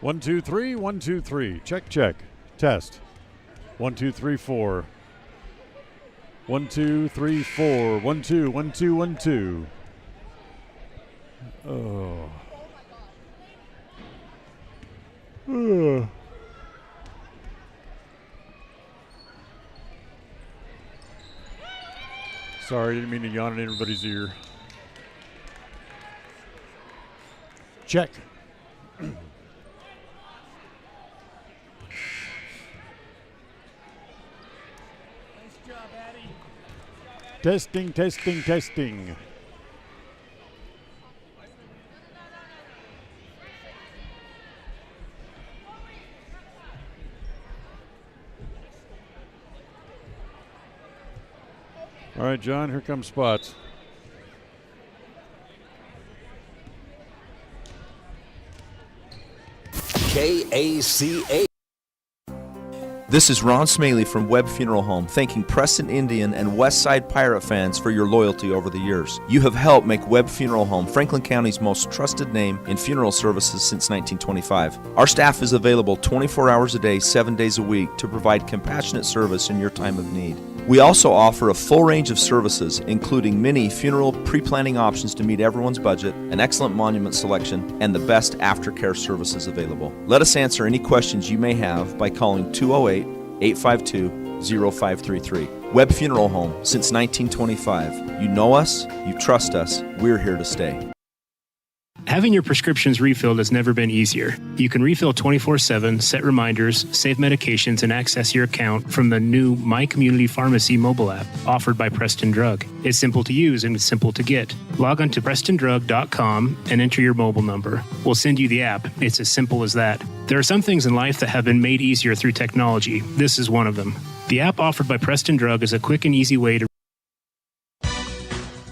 One, two, three, 1, 2, 3. Check, check. Test. 1, 2, 3, 4. 1, 2, 3, 4. 1, 2, 1, 2, 1, 2. Oh. Sorry, didn't mean to yawn in everybody's ear. Check. Testing, testing, testing. All right, John, here comes spots. KACA. This is Ron Smaley from Webb Funeral Home, thanking Preston Indian and Westside Pirate fans for your loyalty over the years. You have helped make Webb Funeral Home Franklin County's most trusted name in funeral services since 1925. Our staff is available 24 hours a day, 7 days a week to provide compassionate service in your time of need. We also offer a full range of services, including many funeral pre-planning options to meet everyone's budget, an excellent monument selection, and the best aftercare services available. Let us answer any questions you may have by calling 208-852-0533. Webb Funeral Home, since 1925. You know us, you trust us, we're here to stay. Having your prescriptions refilled has never been easier. You can refill 24/7, set reminders, save medications, and access your account from the new My Community Pharmacy mobile app offered by Preston Drug. It's simple to use and it's simple to get. Log on to PrestonDrug.com and enter your mobile number. We'll send you the app. It's as simple as that. There are some things in life that have been made easier through technology. This is one of them. The app offered by Preston Drug is a quick and easy way to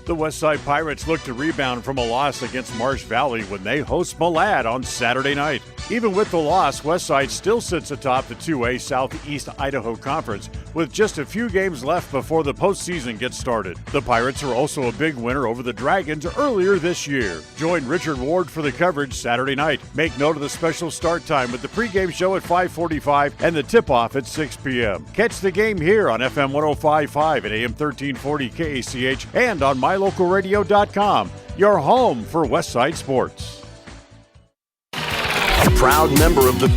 The Westside Pirates look to rebound from a loss against Marsh Valley when they host Malad on Saturday night. Even with the loss, Westside still sits atop the 2A Southeast Idaho Conference with just a few games left before the postseason gets started. The Pirates are also a big winner over the Dragons earlier this year. Join Richard Ward for the coverage Saturday night. Make note of the special start time with the pregame show at 5:45 and the tip-off at 6 p.m. Catch the game here on FM 105.5 and AM 1340 KACH and on mylocalradio.com, your home for Westside Sports. A proud member of the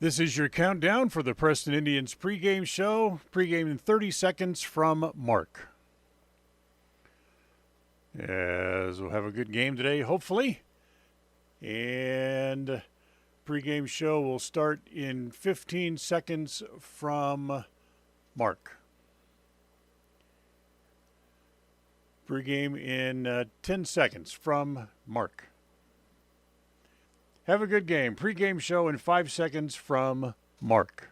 This is your countdown for the Preston Indians pregame show. Pregame in 30 seconds from Mark. As we'll have a good game today, hopefully. And pregame show will start in 15 seconds from Mark. Pregame in 10 seconds from Mark. Have a good game. Pre-game show in 5 seconds from Mark.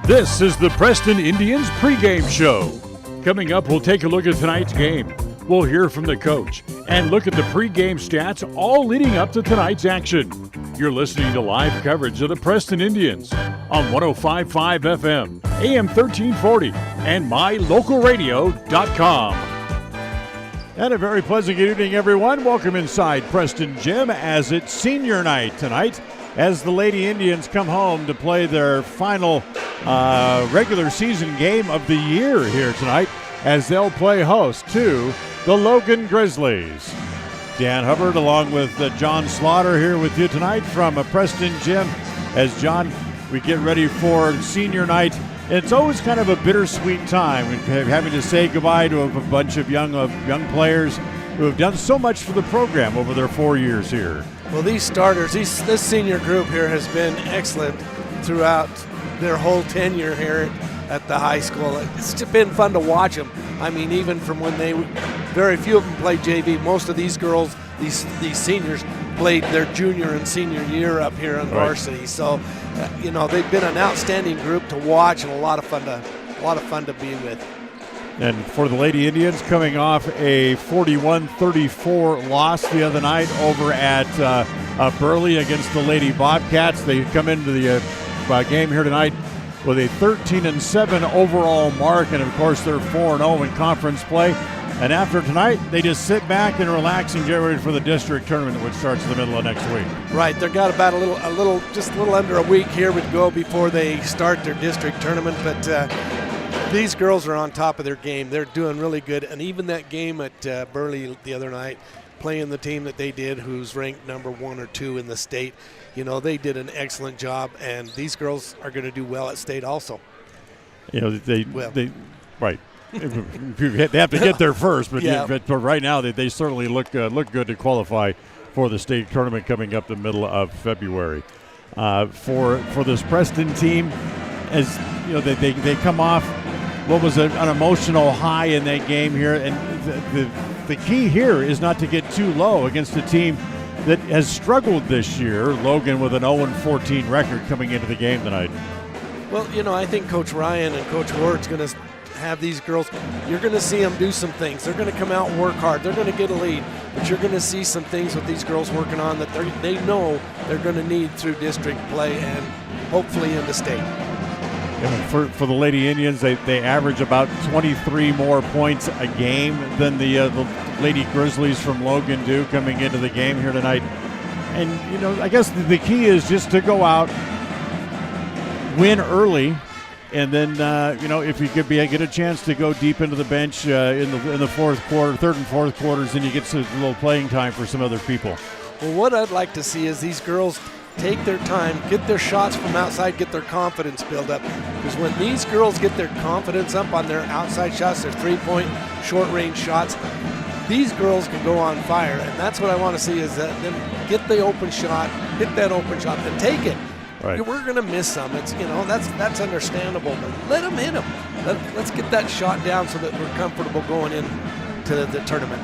This is the Preston Indians pregame show. Coming up, we'll take a look at tonight's game. We'll hear from the coach and look at the pregame stats, all leading up to tonight's action. You're listening to live coverage of the Preston Indians on 105.5 FM, AM 1340, and mylocalradio.com. And a very pleasant good evening, everyone. Welcome inside Preston Gym as it's senior night tonight as the Lady Indians come home to play their final regular season game of the year here tonight as they'll play host to the Logan Grizzlies. Dan Hubbard along with John Slaughter here with you tonight from Preston Gym. As John, we get ready for senior night. It's always kind of a bittersweet time having to say goodbye to a bunch of young players who have done so much for the program over their 4 years here. Well, these starters, this senior group here has been excellent throughout their whole tenure here at the high school. It's been fun to watch them. I mean, even from when very few of them played JV. Most of these girls, these seniors, played their junior and senior year up here on varsity. So, they've been an outstanding group to watch and a lot of fun to be with. And for the Lady Indians, coming off a 41-34 loss the other night over at Burley against the Lady Bobcats, they come into the game here tonight with a 13-7 overall mark, and of course they're 4-0 in conference play. And after tonight, they just sit back and relax and get ready for the district tournament, which starts in the middle of next week. Right, they've got about a little under a week here to go before they start their district tournament. But these girls are on top of their game. They're doing really good, and even that game at Burley the other night, playing the team that they did, who's ranked number 1 or 2 in the state. They did an excellent job, and these girls are going to do well at state also. They right. They have to get there first, but, but right now they certainly look good to qualify for the state tournament coming up the middle of February. For this Preston team, as they come off what was an emotional high in that game here, and the key here is not to get too low against a team that has struggled this year. Logan with an 0-14 record coming into the game tonight. Well, I think Coach Ryan and Coach Ward's going to have these girls. You're going to see them do some things. They're going to come out and work hard. They're going to get a lead, but you're going to see some things with these girls working on that they know they're going to need through district play and hopefully into state. For the Lady Indians, they average about 23 more points a game than the Lady Grizzlies from Logan do coming into the game here tonight. And, I guess the key is just to go out, win early, and then, if you get a chance to go deep into the bench in the fourth quarter, third and fourth quarters, then you get a little playing time for some other people. Well, what I'd like to see is these girls take their time, get their shots from outside, get their confidence built up. Because when these girls get their confidence up on their outside shots, their three-point, short-range shots, these girls can go on fire. And that's what I want to see is that them get the open shot, hit that open shot, and take it. Right. We're going to miss some. It's that's understandable, but let them hit them. Let's get that shot down so that we're comfortable going into the tournament.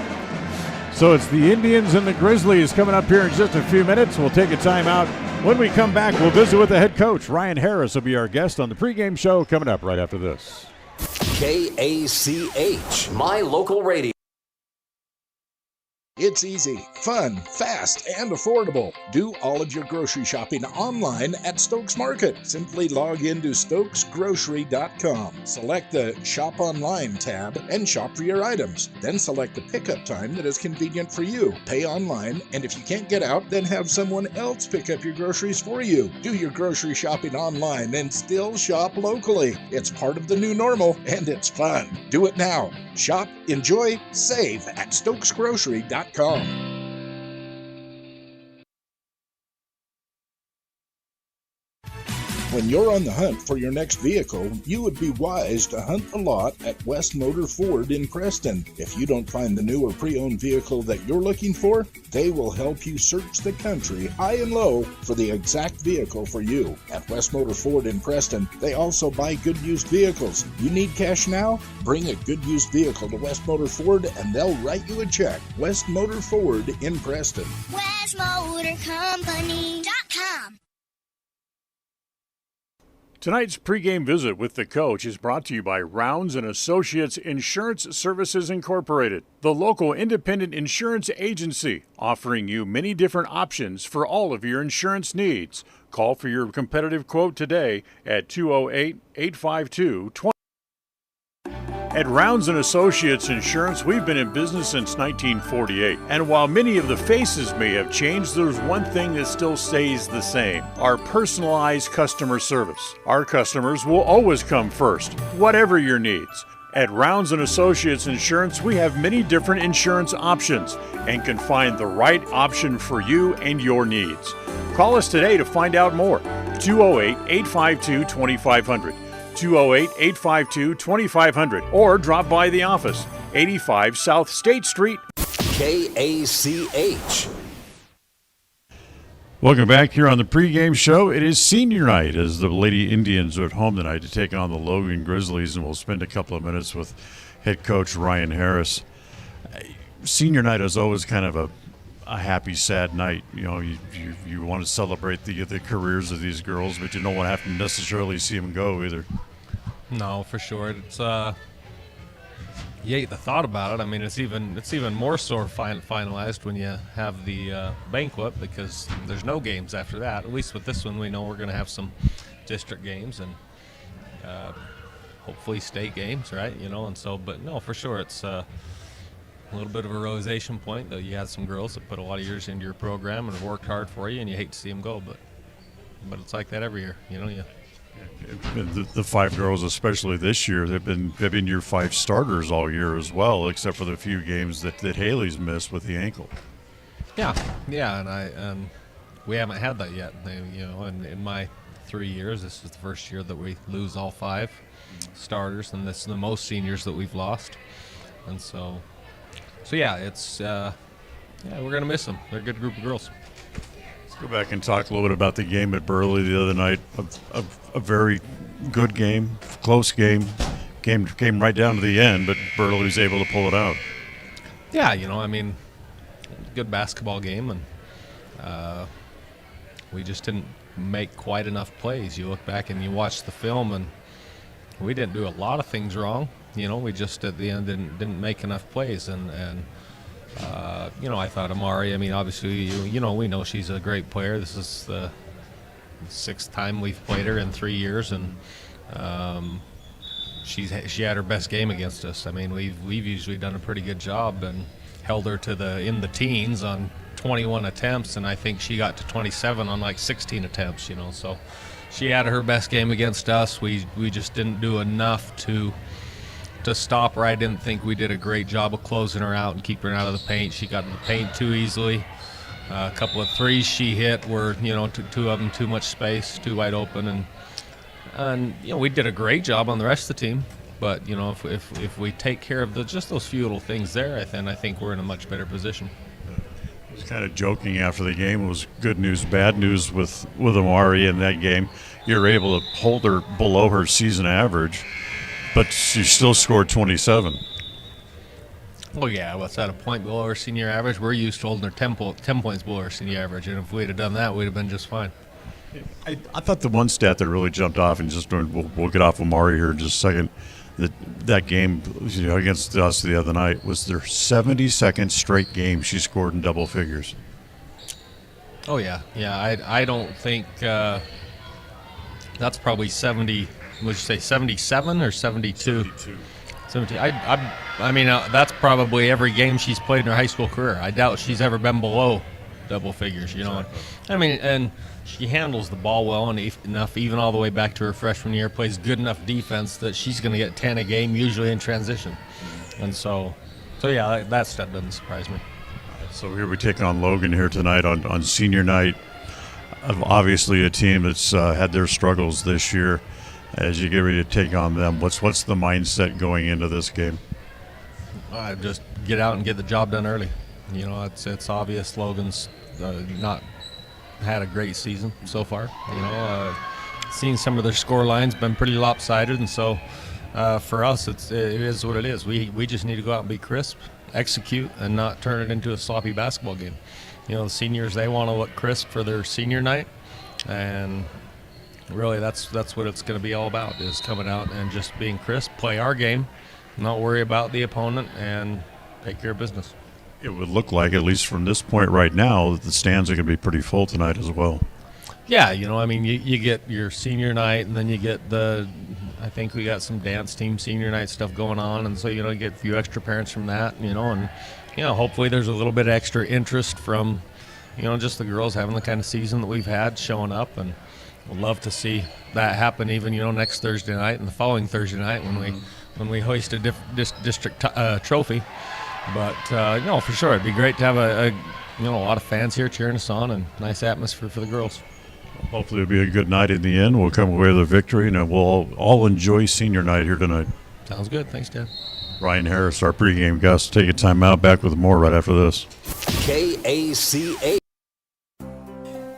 So it's the Indians and the Grizzlies coming up here in just a few minutes. We'll take a timeout. When we come back, we'll visit with the head coach. Ryan Harris will be our guest on the pregame show coming up right after this. KACH, My Local Radio. It's easy, fun, fast, and affordable. Do all of your grocery shopping online at Stokes Market. Simply log into stokesgrocery.com. Select the Shop Online tab and shop for your items. Then select the pickup time that is convenient for you. Pay online, and if you can't get out, then have someone else pick up your groceries for you. Do your grocery shopping online and still shop locally. It's part of the new normal, and it's fun. Do it now. Shop, enjoy, save at stokesgrocery.com. When you're on the hunt for your next vehicle, you would be wise to hunt the lot at West Motor Ford in Preston. If you don't find the new or pre-owned vehicle that you're looking for, they will help you search the country high and low for the exact vehicle for you. At West Motor Ford in Preston, they also buy good used vehicles. You need cash now? Bring a good used vehicle to West Motor Ford and they'll write you a check. West Motor Ford in Preston. WestMotorCompany.com. Tonight's pregame visit with the coach is brought to you by Rounds & Associates Insurance Services Incorporated, the local independent insurance agency offering you many different options for all of your insurance needs. Call for your competitive quote today at 208-852-20. At Rounds & Associates Insurance, we've been in business since 1948. And while many of the faces may have changed, there's one thing that still stays the same: our personalized customer service. Our customers will always come first, whatever your needs. At Rounds & Associates Insurance, we have many different insurance options and can find the right option for you and your needs. Call us today to find out more. 208-852-2500. 208-852-2500, or drop by the office, 85 South State Street. KACH. Welcome back here on the pregame show. It is senior night as the Lady Indians are at home tonight to take on the Logan Grizzlies, and we'll spend a couple of minutes with head coach Ryan Harris. Senior night is always kind of a happy, sad night. You know, you want to celebrate the careers of these girls, but you don't want to have to necessarily see them go either. No, for sure. It's you hate the thought about it. I mean, it's even more so finalized when you have the banquet, because there's no games after that. At least with this one, we know we're going to have some district games and hopefully state games, right? You know, and so, but no, for sure, it's a little bit of a realization point, though. You had some girls that put a lot of years into your program and worked hard for you, and you hate to see them go, but it's like that every year, you know. The five girls, especially this year, they've been your five starters all year as well, except for the few games that Haley's missed with the ankle. Yeah, and we haven't had that yet. You know, in my 3 years, this is the first year that we lose all five starters, and this is the most seniors that we've lost, and so yeah, it's we're gonna miss them. They're a good group of girls. Let's go back and talk a little bit about the game at Burley the other night. A very good game, close game. Came right down to the end, but Burley was able to pull it out. Yeah, you know, I mean, good basketball game, and we just didn't make quite enough plays. You look back and you watch the film, and we didn't do a lot of things wrong. You know, we just at the end didn't make enough plays, and you know, I thought Amari, I mean, obviously, you know, we know she's a great player. This is the sixth time we've played her in 3 years, and she had her best game against us. I mean, we've usually done a pretty good job and held her to in the teens on 21 attempts, and I think she got to 27 on like 16 attempts, you know, so she had her best game against us. We just didn't do enough to stop her. I didn't think we did a great job of closing her out and keeping her out of the paint. She got in the paint too easily. A couple of threes she hit were, you know, two of them too much space, too wide open, and you know, we did a great job on the rest of the team. But you know, if we take care of just those few little things there, then I think we're in a much better position. I was kind of joking after the game. It was good news, bad news with Amari in that game. You're able to hold her below her season average, but she still scored 27. Well, yeah, what's that, a point below our senior average? We're used to holding her 10 points below our senior average, and if we'd have done that, we'd have been just fine. I thought the one stat that really jumped off, and just we'll get off Amari here in just a second, That game against us the other night was their 72nd straight game she scored in double figures. Oh, yeah. Yeah, I don't think that's probably 70, would you say 77 or 72? 72. I mean, that's probably every game she's played in her high school career. I doubt she's ever been below double figures, you know. Exactly. I mean, and she handles the ball well enough, even all the way back to her freshman year, plays good enough defense that she's going to get 10 a game, usually in transition. And so yeah, that stuff doesn't surprise me. So here we take on Logan here tonight on senior night. Obviously a team that's had their struggles this year. As you get ready to take on them, what's the mindset going into this game? Just get out and get the job done early. You know, it's obvious Logan's not had a great season so far. You know, seeing some of their score lines been pretty lopsided, and so for us, it is what it is. We just need to go out and be crisp, execute, and not turn it into a sloppy basketball game. You know, the seniors, they want to look crisp for their senior night, and really that's what it's going to be all about, is coming out and just being crisp, play our game, not worry about the opponent, and take care of business. It would look like, at least from this point right now, that the stands are going to be pretty full tonight as well. Yeah, you know, I mean, you get your senior night, and then you get I think we got some dance team senior night stuff going on, and so, you know, you get a few extra parents from that, you know, and, you know, hopefully there's a little bit of extra interest from, you know, just the girls having the kind of season that we've had showing up, and we'd love to see that happen even, you know, next Thursday night and the following Thursday night when we hoist a district trophy. But, you know, for sure, it'd be great to have a lot of fans here cheering us on, and nice atmosphere for the girls. Hopefully it'll be a good night in the end. We'll come away with a victory, and we'll all enjoy senior night here tonight. Sounds good. Thanks, Dan. Ryan Harris, our pregame guest. Take a time out. Back with more right after this. KACA.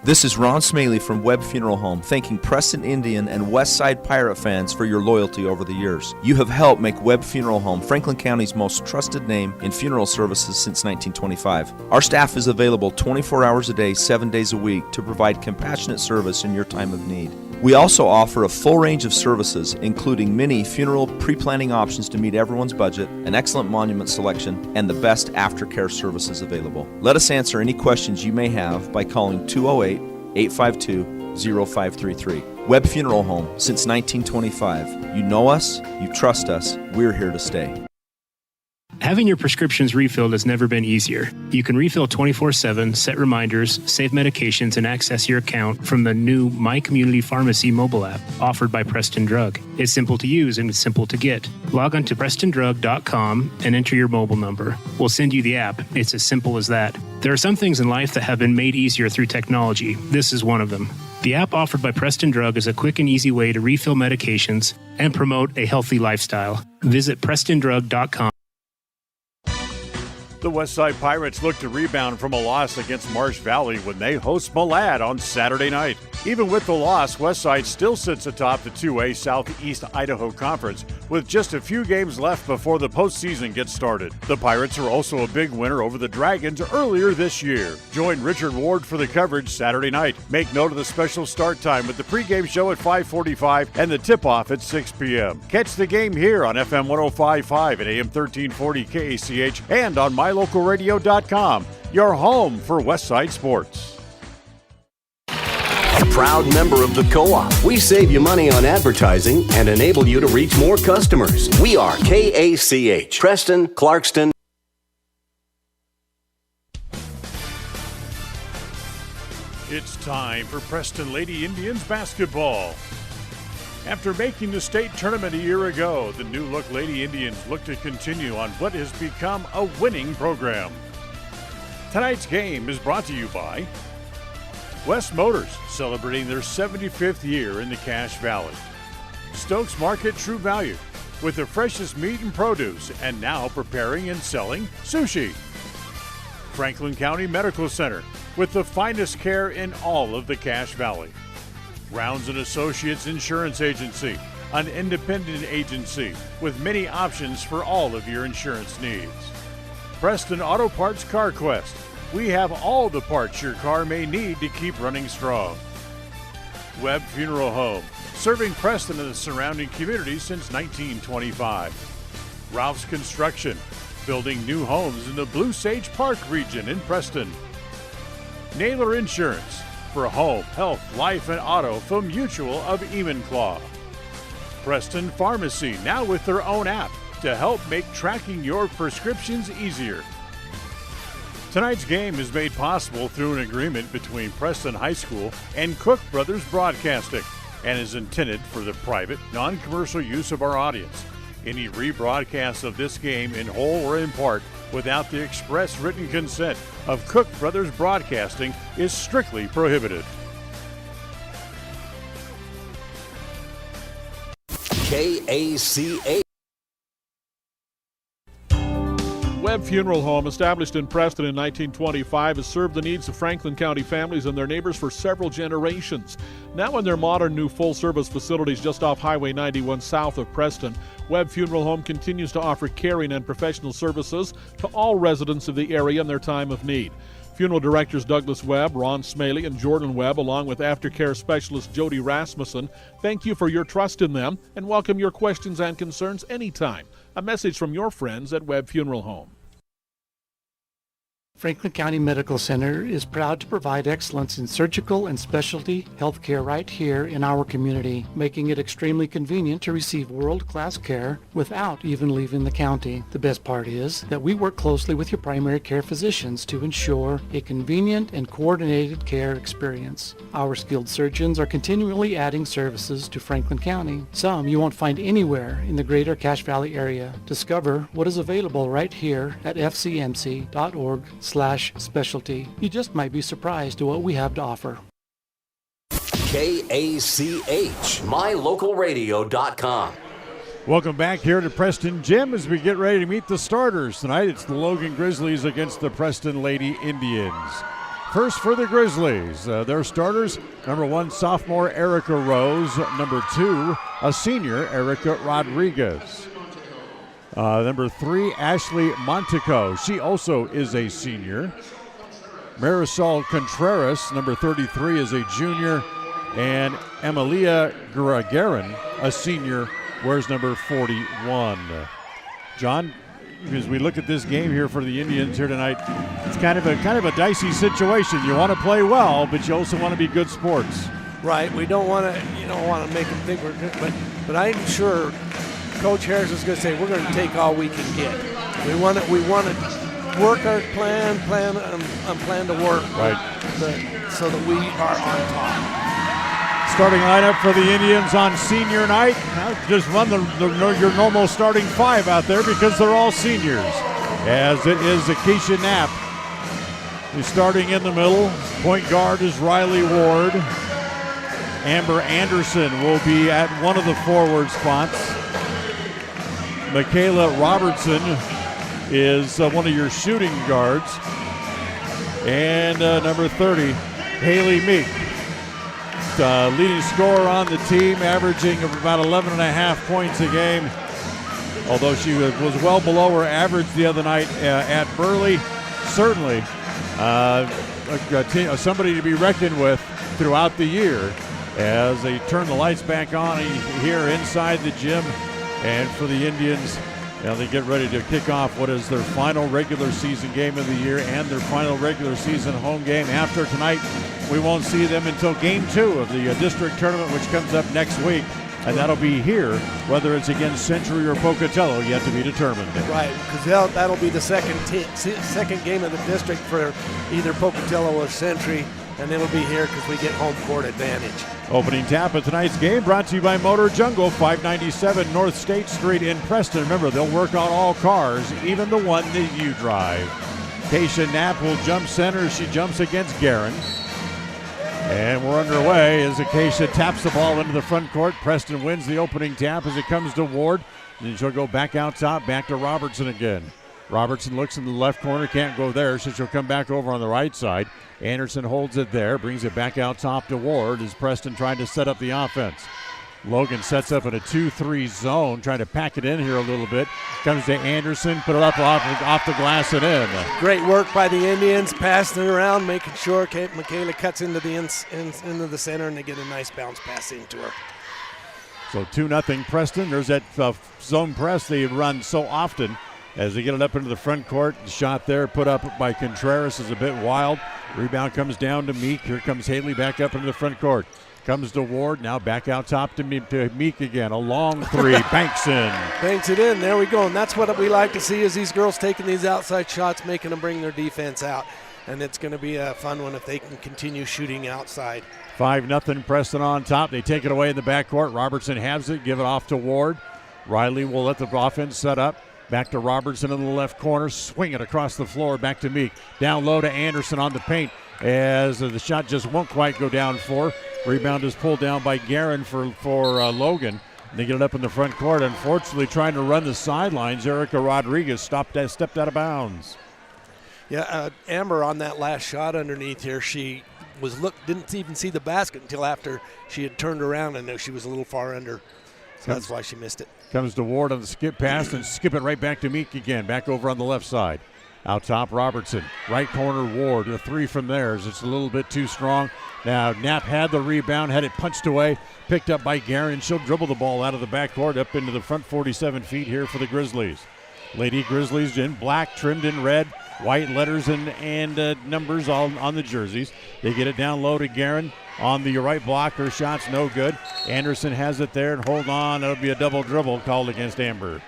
This is Ron Smaley from Webb Funeral Home, thanking Preston Indian and Westside Pirate fans for your loyalty over the years. You have helped make Webb Funeral Home Franklin County's most trusted name in funeral services since 1925. Our staff is available 24 hours a day, 7 days a week to provide compassionate service in your time of need. We also offer a full range of services, including many funeral pre-planning options to meet everyone's budget, an excellent monument selection, and the best aftercare services available. Let us answer any questions you may have by calling 208-852-0533. Webb Funeral Home, since 1925. You know us, you trust us, we're here to stay. Having your prescriptions refilled has never been easier. You can refill 24/7, set reminders, save medications, and access your account from the new My Community Pharmacy mobile app offered by Preston Drug. It's simple to use and it's simple to get. Log on to PrestonDrug.com and enter your mobile number. We'll send you the app. It's as simple as that. There are some things in life that have been made easier through technology. This is one of them. The app offered by Preston Drug is a quick and easy way to refill medications and promote a healthy lifestyle. Visit PrestonDrug.com. The Westside Pirates look to rebound from a loss against Marsh Valley when they host Malad on Saturday night. Even with the loss, Westside still sits atop the 2A Southeast Idaho Conference with just a few games left before the postseason gets started. The Pirates are also a big winner over the Dragons earlier this year. Join Richard Ward for the coverage Saturday night. Make note of the special start time with the pregame show at 5:45 and the tip-off at 6 p.m. Catch the game here on FM 105.5 and AM 1340 KACH and on MyLocalRadio.com, your home for Westside Sports. A proud member of the Co-op. We save you money on advertising and enable you to reach more customers. We are KACH, Preston, Clarkston. It's time for Preston Lady Indians basketball. After making the state tournament a year ago, the new-look Lady Indians look to continue on what has become a winning program. Tonight's game is brought to you by West Motors, celebrating their 75th year in the Cache Valley. Stokes Market True Value, with the freshest meat and produce, and now preparing and selling sushi. Franklin County Medical Center, with the finest care in all of the Cache Valley. Rounds & Associates Insurance Agency, an independent agency with many options for all of your insurance needs. Preston Auto Parts Car Quest. We have all the parts your car may need to keep running strong. Webb Funeral Home, serving Preston and the surrounding community since 1925. Ralph's Construction, building new homes in the Blue Sage Park region in Preston. Naylor Insurance, for home, health, life, and auto from Mutual of Enumclaw. Preston Pharmacy, now with their own app to help make tracking your prescriptions easier. Tonight's game is made possible through an agreement between Preston High School and Cook Brothers Broadcasting and is intended for the private, non-commercial use of our audience. Any rebroadcast of this game in whole or in part without the express written consent of Cook Brothers Broadcasting is strictly prohibited. KACH. Webb Funeral Home, established in Preston in 1925, has served the needs of Franklin County families and their neighbors for several generations. Now in their modern new full-service facilities just off Highway 91 south of Preston, Webb Funeral Home continues to offer caring and professional services to all residents of the area in their time of need. Funeral directors Douglas Webb, Ron Smaley, and Jordan Webb, along with aftercare specialist Jody Rasmussen, thank you for your trust in them and welcome your questions and concerns anytime. A message from your friends at Webb Funeral Home. Franklin County Medical Center is proud to provide excellence in surgical and specialty healthcare right here in our community, making it extremely convenient to receive world-class care without even leaving the county. The best part is that we work closely with your primary care physicians to ensure a convenient and coordinated care experience. Our skilled surgeons are continually adding services to Franklin County, some you won't find anywhere in the greater Cache Valley area. Discover what is available right here at fcmc.org/specialty. You just might be surprised at what we have to offer. KACH, mylocalradio.com. Welcome back here to Preston Gym as we get ready to meet the starters. Tonight it's the Logan Grizzlies against the Preston Lady Indians. First for the Grizzlies, their starters, number 1, sophomore Erica Rose, number 2, a senior, Erica Rodriguez. Number 3, Ashley Montico. She also is a senior. Marisol Contreras, number 33, is a junior. And Emilia Gregarin, a senior, wears number 41. John, as we look at this game here for the Indians here tonight, it's kind of a dicey situation. You want to play well, but you also want to be good sports. Right. We don't want to make them think we're good, but I'm sure Coach Harris is going to say we're going to take all we can get. We want to work our plan to work, right, so that we are on top. Starting lineup for the Indians on senior night. Now just run your normal starting 5 out there because they're all seniors. As it is Akeisha Knapp who's starting in the middle. Point guard is Riley Ward. Amber Anderson will be at one of the forward spots. Michaela Robertson is one of your shooting guards. And number 30, Haley Meek. Leading scorer on the team, averaging about 11.5 points a game. Although she was well below her average the other night at Burley. Certainly somebody to be reckoned with throughout the year as they turn the lights back on here inside the gym. And for the Indians, they get ready to kick off what is their final regular season game of the year and their final regular season home game. After tonight, we won't see them until Game 2 of the district tournament, which comes up next week. And that'll be here, whether it's against Century or Pocatello, yet to be determined. Right, because that'll be the second game of the district for either Pocatello or Century, and it'll be here because we get home court advantage. Opening tap of tonight's game brought to you by Motor Jungle, 597 North State Street in Preston. Remember, they'll work on all cars, even the one that you drive. Keisha Knapp will jump center. She jumps against Guerin. And we're underway as Acacia taps the ball into the front court. Preston wins the opening tap as it comes to Ward. Then she'll go back out top, back to Robertson again. Robertson looks in the left corner, can't go there, so she'll come back over on the right side. Anderson holds it there, brings it back out top to Ward as Preston trying to set up the offense. Logan sets up in a 2-3 zone, trying to pack it in here a little bit. Comes to Anderson, put it up off the glass and in. Great work by the Indians, passing it around, making sure Michaela cuts into into the center, and they get a nice bounce pass into her. So 2-0 Preston. There's that zone press they run so often as they get it up into the front court. The shot there put up by Contreras is a bit wild. Rebound comes down to Meek. Here comes Haley back up into the front court. Comes to Ward, now back out top to Meek again. A long three, banks in. Banks it in, there we go. And that's what we like to see is these girls taking these outside shots, making them bring their defense out. And it's going to be a fun one if they can continue shooting outside. 5-0 Preston on top. They take it away in the backcourt. Robertson has it, give it off to Ward. Riley will let the offense set up. Back to Robertson in the left corner, swing it across the floor, back to Meek. Down low to Anderson on the paint as the shot just won't quite go down for. Rebound is pulled down by Guerin for Logan. They get it up in the front court. Unfortunately, trying to run the sidelines, Erica Rodriguez stepped out of bounds. Yeah, Amber on that last shot underneath here, she didn't even see the basket until after she had turned around and she was a little far under. So that's why she missed it. Comes to Ward on the skip pass and skip it right back to Meek again. Back over on the left side. Out top, Robertson. Right corner, Ward. A three from there. It's a little bit too strong. Now, Knapp had the rebound, had it punched away, picked up by Guerin. She'll dribble the ball out of the backcourt up into the front 47 feet here for the Grizzlies. Lady Grizzlies in black, trimmed in red, white letters and numbers on the jerseys. They get it down low to Guerin on the right block. Her shot's no good. Anderson has it there, and hold on. It'll be a double dribble called against Amber.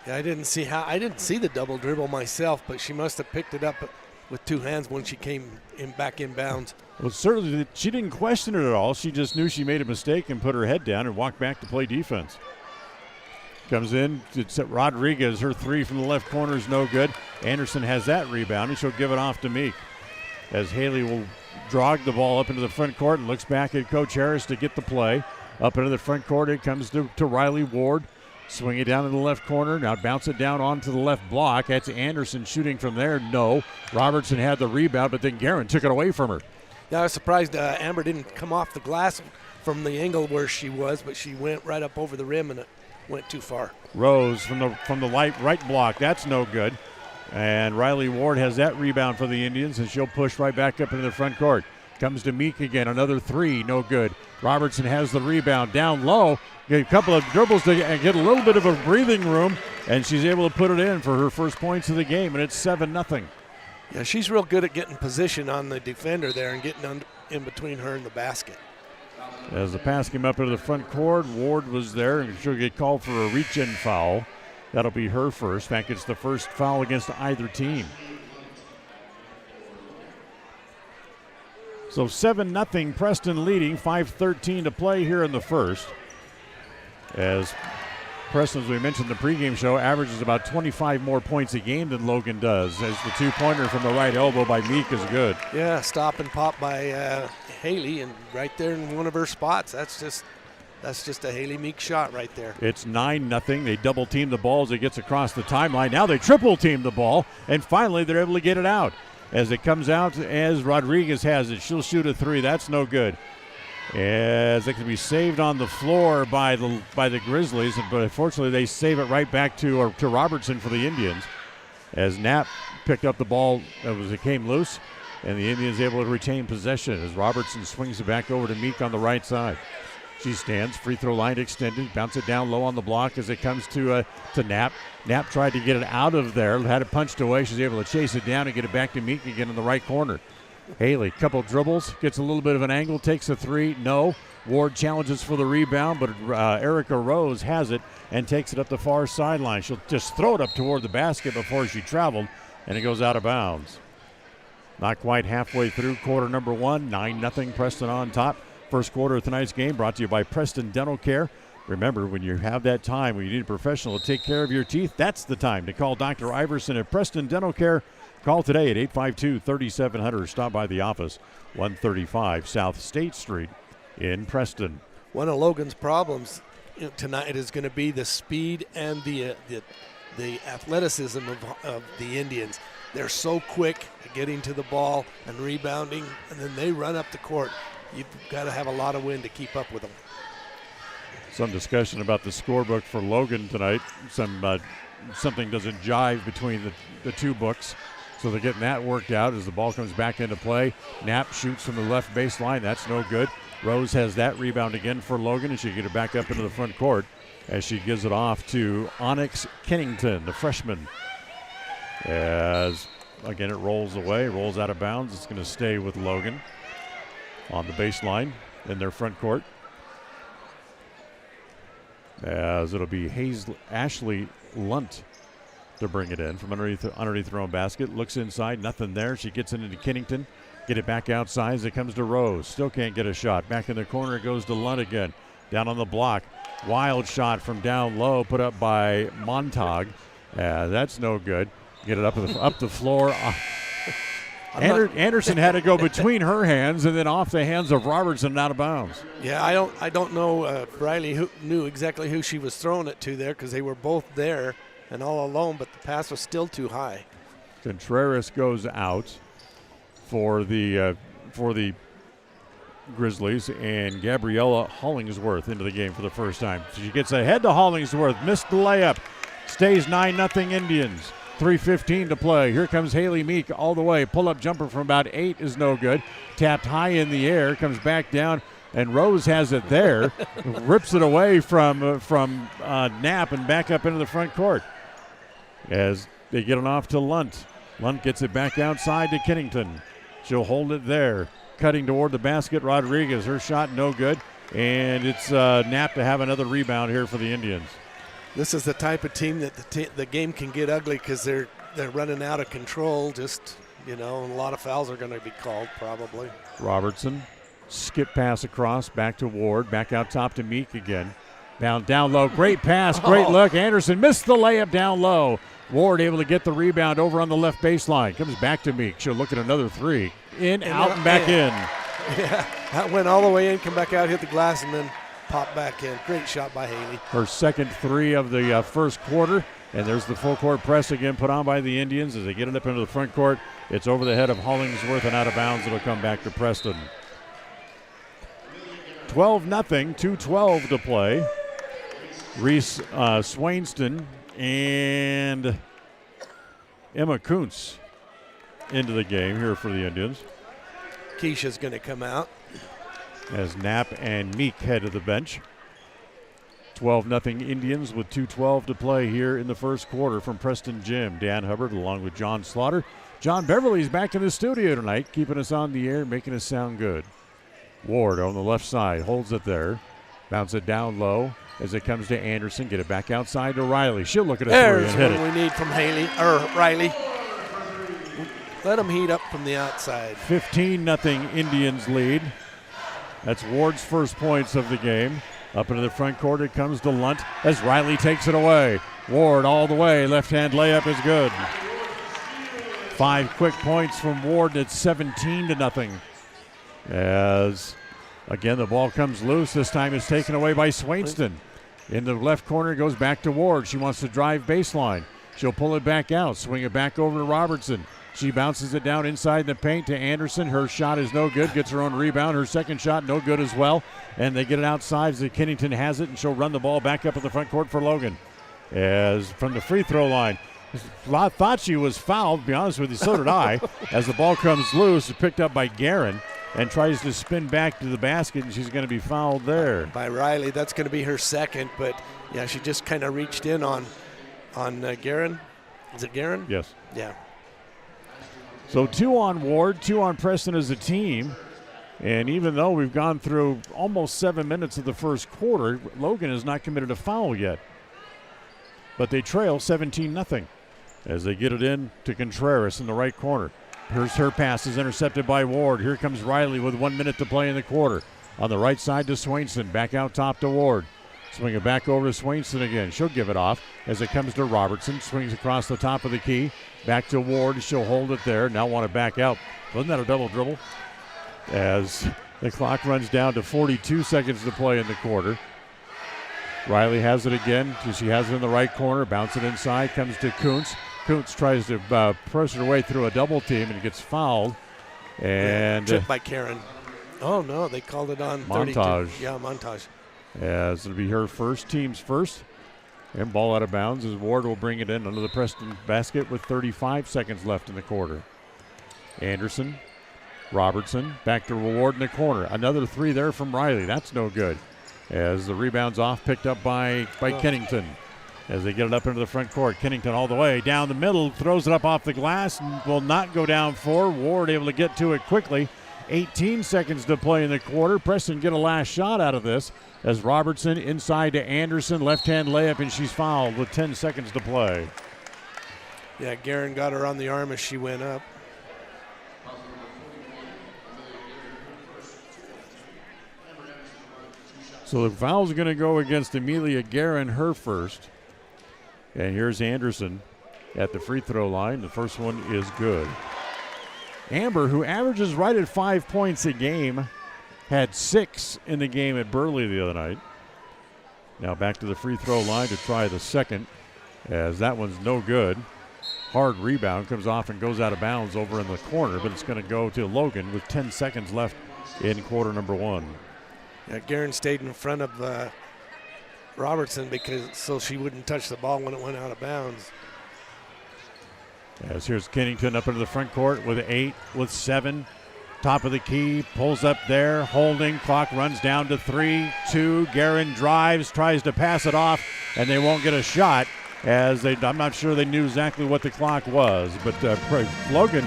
Yeah, I didn't see the double dribble myself, but she must have picked it up with two hands when she came back inbounds. Well, certainly she didn't question it at all. She just knew she made a mistake and put her head down and walked back to play defense. Comes in, it's Rodriguez. Her three from the left corner is no good. Anderson has that rebound, and she'll give it off to Meek. As Haley will jog the ball up into the front court and looks back at Coach Harris to get the play. Up into the front court, it comes to Riley Ward. Swing it down in the left corner. Now bounce it down onto the left block. That's Anderson shooting from there. No. Robertson had the rebound, but then Guerin took it away from her. Yeah, I was surprised Amber didn't come off the glass from the angle where she was, but she went right up over the rim and it went too far. Rose from the right block. That's no good. And Riley Ward has that rebound for the Indians, and she'll push right back up into the front court. Comes to Meek again. Another three. No good. Robertson has the rebound down low. A couple of dribbles to get a little bit of a breathing room, and she's able to put it in for her first points of the game, and it's 7-0. Yeah, she's real good at getting position on the defender there and getting in between her and the basket. As the pass came up into the front court, Ward was there, and she'll get called for a reach-in foul. That'll be her first. In fact, it's the first foul against either team. So 7-0 Preston leading, 5:13 to play here in the first. As Preston, as we mentioned in the pregame show, averages about 25 more points a game than Logan does, as the two-pointer from the right elbow by Meek is good. Yeah, stop and pop by Haley, and right there in one of her spots. That's just a Haley Meek shot right there. It's 9-0. They double-team the ball as it gets across the timeline. Now they triple-team the ball, and finally they're able to get it out. As it comes out, as Rodriguez has it, she'll shoot a three. That's no good. As it can be saved on the floor by the Grizzlies, but unfortunately they save it right back to Robertson for the Indians. As Knapp picked up the ball as it came loose, and the Indians able to retain possession as Robertson swings it back over to Meek on the right side. She stands, free throw line extended, bounce it down low on the block as it comes to Knapp. Knapp tried to get it out of there, had it punched away. She's able to chase it down and get it back to Meek again in the right corner. Haley, couple dribbles, gets a little bit of an angle, takes a three, no. Ward challenges for the rebound, but Erica Rose has it and takes it up the far sideline. She'll just throw it up toward the basket before she traveled, and it goes out of bounds. Not quite halfway through quarter number one, 9-0 Preston on top. First quarter of tonight's game brought to you by Preston Dental Care. Remember, when you have that time when you need a professional to take care of your teeth, that's the time to call Dr. Iverson at Preston Dental Care. Call today at 852-3700. Stop by the office, 135 South State Street in Preston. One of Logan's problems tonight is going to be the speed and the athleticism of the Indians. They're so quick at getting to the ball and rebounding, and then they run up the court. You've got to have a lot of wind to keep up with them. Some discussion about the scorebook for Logan tonight. Something doesn't jive between the two books. So they're getting that worked out as the ball comes back into play. Knapp shoots from the left baseline. That's no good. Rose has that rebound again for Logan, and she get it back up into the front court as she gives it off to Onyx Kennington, the freshman. As, again, it rolls away, rolls out of bounds. It's going to stay with Logan on the baseline in their front court. As it'll be Ashley Lunt to bring it in from underneath her own basket. Looks inside, nothing there. She gets it into Kennington. Get it back outside as it comes to Rose. Still can't get a shot. Back in the corner it goes to Lunt again. Down on the block. Wild shot from down low put up by Montag. That's no good. Get it up the floor. Anderson had to go between her hands and then off the hands of Robertson and out of bounds. Yeah, I don't know Riley knew exactly who she was throwing it to there because they were both there and all alone, but the pass was still too high. Contreras goes out for the Grizzlies, and Gabriella Hollingsworth into the game for the first time. So she gets ahead to Hollingsworth, missed the layup, stays 9-0 Indians. 3:15 to play. Here comes Haley Meek all the way. Pull-up jumper from about 8 is no good. Tapped high in the air, comes back down, and Rose has it there. Rips it away from Knapp and back up into the front court as they get it off to Lunt. Lunt gets it back outside to Kennington. She'll hold it there. Cutting toward the basket, Rodriguez. Her shot no good, and it's Knapp to have another rebound here for the Indians. This is the type of team that the game can get ugly because they're running out of control. Just, and a lot of fouls are going to be called probably. Robertson, skip pass across, back to Ward, back out top to Meek again. Down low, great pass, great look. Anderson missed the layup down low. Ward able to get the rebound over on the left baseline. Comes back to Meek. She'll look at another three. Out and back in. Yeah, that went all the way in, come back out, hit the glass, and then pop back in. Great shot by Haley. Her second three of the first quarter. And there's the full court press again put on by the Indians as they get it up into the front court. It's over the head of Hollingsworth and out of bounds. It'll come back to Preston. 12-0, 2:12 to play. Reese Swainston and Emma Kuntz into the game here for the Indians. Keisha's going to come out. As Knapp and Meek head to the bench. 12-0 Indians with 2:12 to play here in the first quarter from Preston Gym. Dan Hubbard along with John Slaughter. John Beverly's back in the studio tonight, keeping us on the air, making us sound good. Ward on the left side holds it there. Bounce it down low as it comes to Anderson. Get it back outside to Riley. She'll look at a three and hit it. There's what we need from Riley. Let them heat up from the outside. 15-0 Indians lead. That's Ward's first points of the game. Up into the front court it comes to Lunt as Riley takes it away. Ward all the way. Left-hand layup is good. 5 quick points from Ward. It's 17-0. As, again, the ball comes loose. This time it's taken away by Swainston. In the left corner, it goes back to Ward. She wants to drive baseline. She'll pull it back out, swing it back over to Robertson. She bounces it down inside the paint to Anderson. Her shot is no good. Gets her own rebound. Her second shot no good as well. And they get it outside as Kennington has it, and she'll run the ball back up in the front court for Logan. As from the free throw line, I thought she was fouled, to be honest with you, so did I. As the ball comes loose, it's picked up by Guerin and tries to spin back to the basket, and she's going to be fouled there. By Riley. That's going to be her second, but, yeah, she just kind of reached in on Guerin. Is it Guerin? Yes. Yeah. So 2 on Ward, 2 on Preston as a team. And even though we've gone through almost 7 minutes of the first quarter, Logan has not committed a foul yet. But they trail 17-0 as they get it in to Contreras in the right corner. Here's her pass is intercepted by Ward. Here comes Riley with 1 minute to play in the quarter. On the right side to Swainston, back out top to Ward. Swing it back over to Swainston again. She'll give it off as it comes to Robertson. Swings across the top of the key. Back to Ward. She'll hold it there. Now want to back out. Wasn't that a double dribble? As the clock runs down to 42 seconds to play in the quarter. Riley has it again. She has it in the right corner. Bounce it inside. Comes to Kuntz. Kuntz tries to press her way through a double team and gets fouled. And tripped by Karen. Oh, no. They called it on Montage. 32. Yeah, Montage. as it'll be her first, team's first. And ball out of bounds as Ward will bring it in under the Preston basket with 35 seconds left in the quarter. Anderson, Robertson, back to Ward in the corner. Another three there from Riley. That's no good. As the rebound's off, picked up by Kennington. As they get it up into the front court. Kennington all the way down the middle, throws it up off the glass and will not go down for. Ward able to get to it quickly. 18 seconds to play in the quarter. Preston get a last shot out of this as Robertson inside to Anderson. Left-hand layup, and she's fouled with 10 seconds to play. Yeah, Guerin got her on the arm as she went up. So the foul's going to go against Amelia Guerin, her first. And here's Anderson at the free throw line. The first one is good. Amber, who averages right at 5 points a game, had 6 in the game at Burley the other night. Now back to the free throw line to try the second, as that one's no good. Hard rebound, comes off and goes out of bounds over in the corner, but it's going to go to Logan with 10 seconds left in quarter number 1. Yeah, Guerin stayed in front of Robertson so she wouldn't touch the ball when it went out of bounds. As here's Kennington up into the front court with 8, with 7. Top of the key, pulls up there, holding, clock runs down to 3, 2. Guerin drives, tries to pass it off, and they won't get a shot. I'm not sure they knew exactly what the clock was, but Logan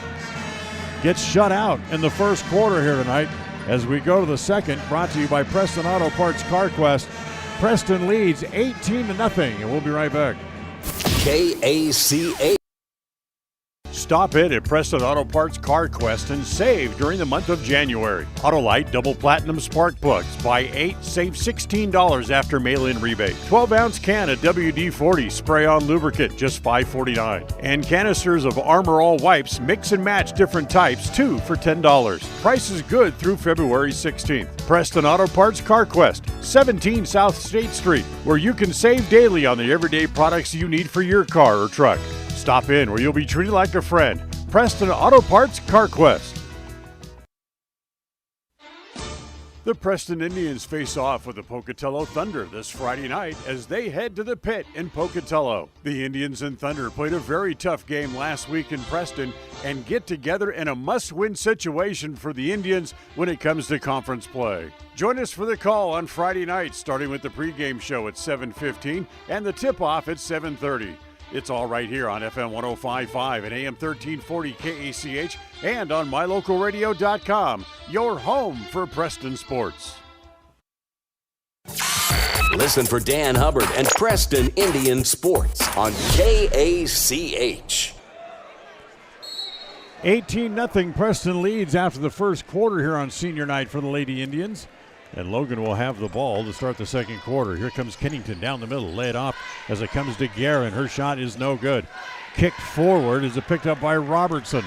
gets shut out in the first quarter here tonight. As we go to the second, brought to you by Preston Auto Parts CarQuest. Preston leads 18-0, and we'll be right back. KACA. Stop in at Preston Auto Parts CarQuest and save during the month of January. Autolite Double Platinum Spark Plugs. Buy 8, save $16 after mail-in rebate. 12-ounce can of WD-40 Spray-On Lubricant, just $5.49. And canisters of Armor All Wipes, mix and match different types, 2 for $10. Price is good through February 16th. Preston Auto Parts CarQuest, 17 South State Street, where you can save daily on the everyday products you need for your car or truck. Stop in where you'll be treated like a friend. Preston Auto Parts CarQuest. The Preston Indians face off with the Pocatello Thunder this Friday night as they head to the pit in Pocatello. The Indians and Thunder played a very tough game last week in Preston and get together in a must-win situation for the Indians when it comes to conference play. Join us for the call on Friday night, starting with the pregame show at 7:15 and the tip-off at 7:30. It's all right here on FM 105.5 and AM 1340 KACH and on MyLocalRadio.com, your home for Preston sports. Listen for Dan Hubbard and Preston Indian Sports on KACH. 18-0 Preston leads after the first quarter here on senior night for the Lady Indians. And Logan will have the ball to start the second quarter. Here comes Kennington down the middle. Lay it off as it comes to Guerin. Her shot is no good. Kicked forward as it picked up by Robertson.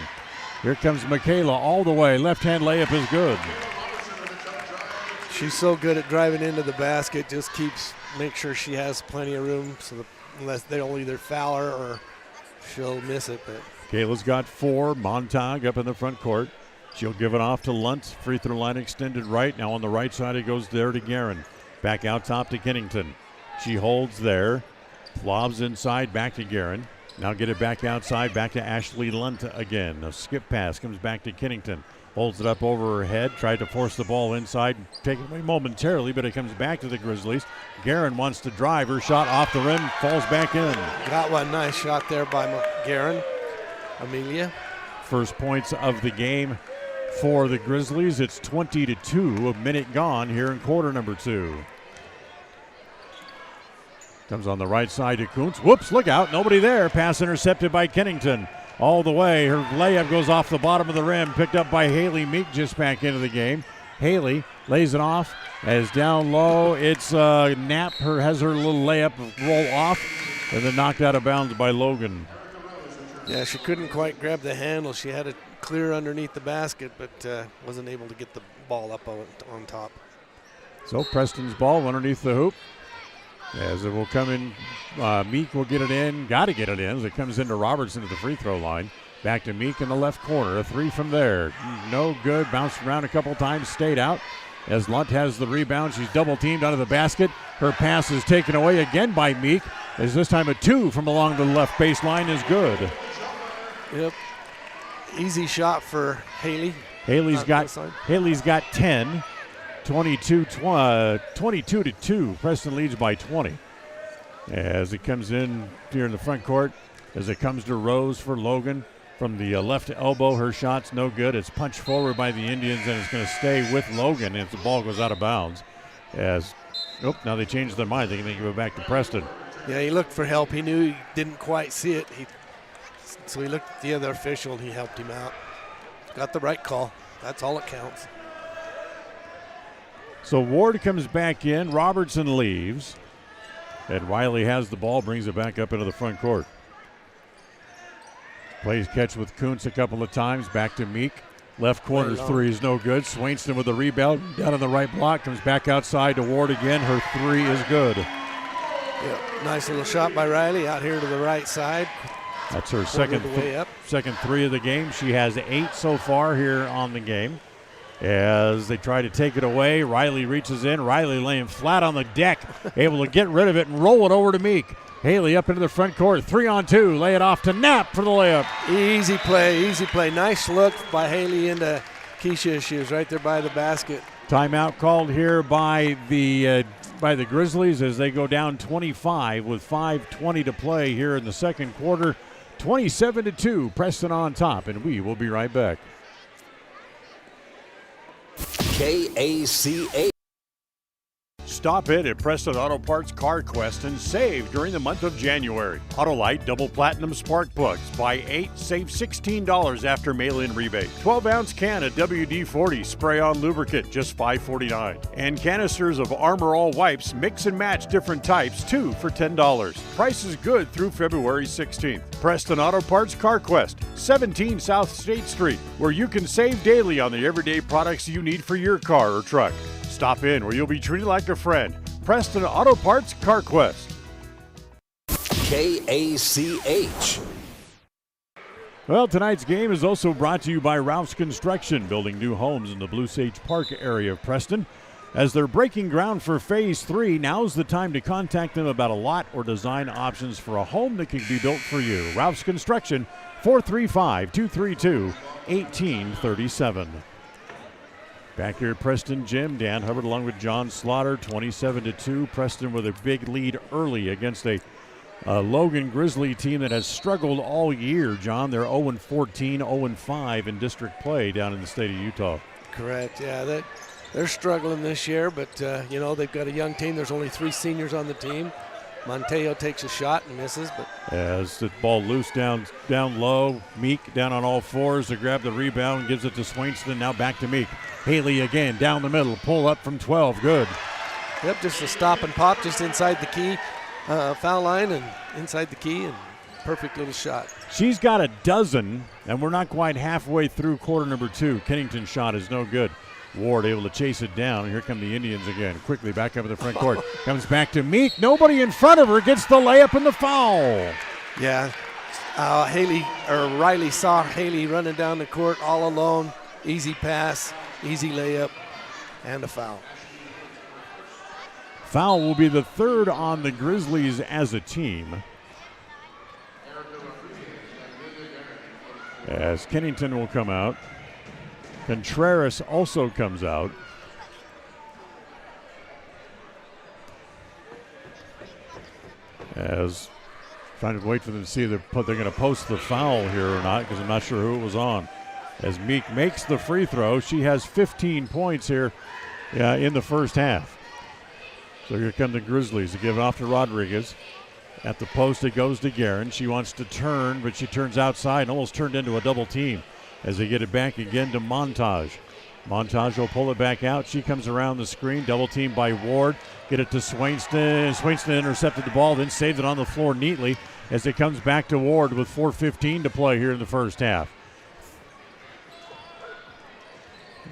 Here comes Michaela all the way. Left-hand layup is good. She's so good at driving into the basket. Just make sure she has plenty of room so unless they'll either foul her or she'll miss it. But Kayla's got 4. Montag up in the front court. She'll give it off to Luntz. Free throw line extended right. Now on the right side, it goes there to Guerin. Back out top to Kennington. She holds there. Lobs inside, back to Guerin. Now get it back outside, back to Ashley Lunt again. A skip pass comes back to Kennington. Holds it up over her head. Tried to force the ball inside. Taken away momentarily, but it comes back to the Grizzlies. Guerin wants to drive. Her shot off the rim. Falls back in. Got one nice shot there by Guerin. Amelia. First points of the game for the Grizzlies. It's 20-2, a minute gone here in quarter number 2. Comes on the right side to Kuntz. Whoops, look out, nobody there. Pass intercepted by Kennington. All the way, her layup goes off the bottom of the rim, picked up by Haley Meek just back into the game. Haley lays it off as down low. It's Knapp has her little layup roll off and then knocked out of bounds by Logan. Yeah, she couldn't quite grab the handle. She had it clear underneath the basket, but wasn't able to get the ball up on top. So Preston's ball underneath the hoop. As it will come in, Meek will get it in. Got to get it in as it comes into Robertson at the free throw line. Back to Meek in the left corner. A 3 from there. No good. Bounced around a couple times, stayed out. as Lunt has the rebound. She's double teamed under the basket. Her pass is taken away again by Meek, as this time a 2 from along the left baseline is good. Yep. Easy shot for Haley. Haley's got 10. 22-2. Preston leads by 20. As it comes in here in the front court, as it comes to Rose for Logan. From the left elbow, her shot's no good. It's punched forward by the Indians, and it's going to stay with Logan if the ball goes out of bounds. Now they changed their mind. They can give it back to Preston. Yeah, he looked for help. He knew he didn't quite see it. So he looked at the other official, and he helped him out. Got the right call. That's all that counts. So Ward comes back in. Robertson leaves. And Riley has the ball, brings it back up into the front court. Plays catch with Kuntz a couple of times. Back to Meek. Left corner 3 is no good. Swainston with the rebound. Down on the right block. Comes back outside to Ward again. Her 3 is good. Yeah, nice little shot by Riley out here to the right side. That's her second 3 of the game. She has 8 so far here on the game. As they try to take it away, Riley reaches in. Riley laying flat on the deck. Able to get rid of it and roll it over to Meek. Haley up into the front court, 3-on-2, lay it off to Knapp for the layup. Easy play. Nice look by Haley into Keisha. She was right there by the basket. Timeout called here by the Grizzlies as they go down 25 with 5:20 to play here in the second quarter. 27-2, Preston on top, and we will be right back. KACH. Stop in at Preston Auto Parts Car Quest and save during the month of January. Autolite Double Platinum Spark Plugs. Buy 8, save $16 after mail-in rebate. 12-ounce can of WD-40 Spray-On Lubricant, just $5.49. And canisters of Armor All Wipes, mix and match different types, 2 for $10. Price is good through February 16th. Preston Auto Parts Car Quest, 17 South State Street, where you can save daily on the everyday products you need for your car or truck. Stop in where you'll be treated like a friend. Preston Auto Parts Car Quest. KACH. Well, tonight's game is also brought to you by Ralph's Construction, building new homes in the Blue Sage Park area of Preston. As they're breaking ground for Phase 3, now's the time to contact them about a lot or design options for a home that can be built for you. Ralph's Construction, 435-232-1837. Back here at Preston Gym, Dan Hubbard along with John Slaughter, 27-2. Preston with a big lead early against a Logan Grizzly team that has struggled all year, John. They're 0-14, 0-5 in district play down in the state of Utah. Correct, yeah. They're struggling this year, but, they've got a young team. There's only 3 seniors on the team. Monteo takes a shot and misses. But as the ball loose down low, Meek down on all fours to grab the rebound, gives it to Swainston, now back to Meek. Haley again down the middle, pull up from 12, good. Yep, just a stop and pop just inside the key, foul line and inside the key, and perfect little shot. She's got a dozen, and we're not quite halfway through quarter number 2. Kennington's shot is no good. Ward able to chase it down, and here come the Indians again. Quickly back up in the front court. Comes back to Meek. Nobody in front of her, gets the layup and the foul. Yeah, Riley saw Haley running down the court all alone. Easy pass, easy layup, and a foul. Foul will be the 3rd on the Grizzlies as a team. As Kennington will come out. Contreras also comes out. As trying to wait for them to see if they're going to post the foul here or not, because I'm not sure who it was on. As Meek makes the free throw, she has 15 points here in the first half. So here come the Grizzlies to give it off to Rodriguez. At the post it goes to Guerin. She wants to turn, but she turns outside and almost turned into a double team. As they get it back again to Montage. Montage will pull it back out. She comes around the screen, double team by Ward. Get it to Swainston. Swainston intercepted the ball, then saved it on the floor neatly as it comes back to Ward with 4:15 to play here in the first half.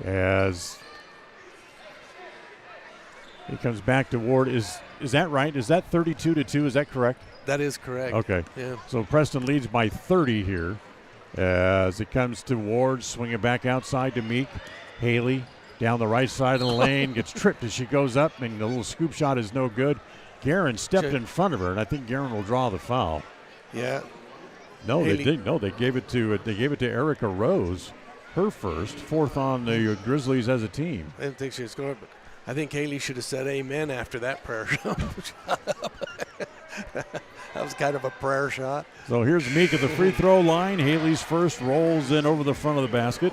As it comes back to Ward. Is that right? Is that 32-2? Is that correct? That is correct. Okay. Yeah. So Preston leads by 30 here. As it comes to Ward, swing it back outside to Meek. Haley Down the right side of the lane, gets tripped as she goes up, and the little scoop shot is no good. Guerin stepped in front of her, and I think Guerin will draw the foul. Yeah. No, Haley. they didn't. No, they gave it to Erica Rose, her first, fourth on the Grizzlies as a team. I didn't think she was going, but I think Haley should have said amen after that prayer shot. That was kind of a prayer shot. So here's Meek at the free throw line. Haley's first rolls in over the front of the basket.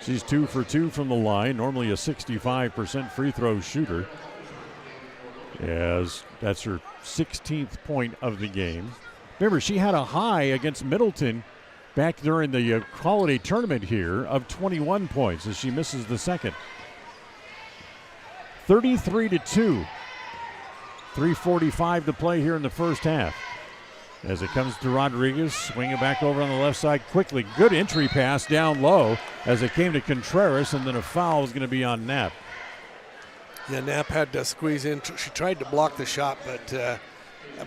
She's 2 for 2 from the line, normally a 65% free throw shooter, as that's her 16th point of the game. Remember, she had a high against Middleton back during the holiday tournament here of 21 points as she misses the second. 33-2. 3:45 to play here in the first half. As it comes to Rodriguez, swinging back over on the left side quickly. Good entry pass down low as it came to Contreras, and then a foul is going to be on Knapp. Yeah, Knapp had to squeeze in. She tried to block the shot, but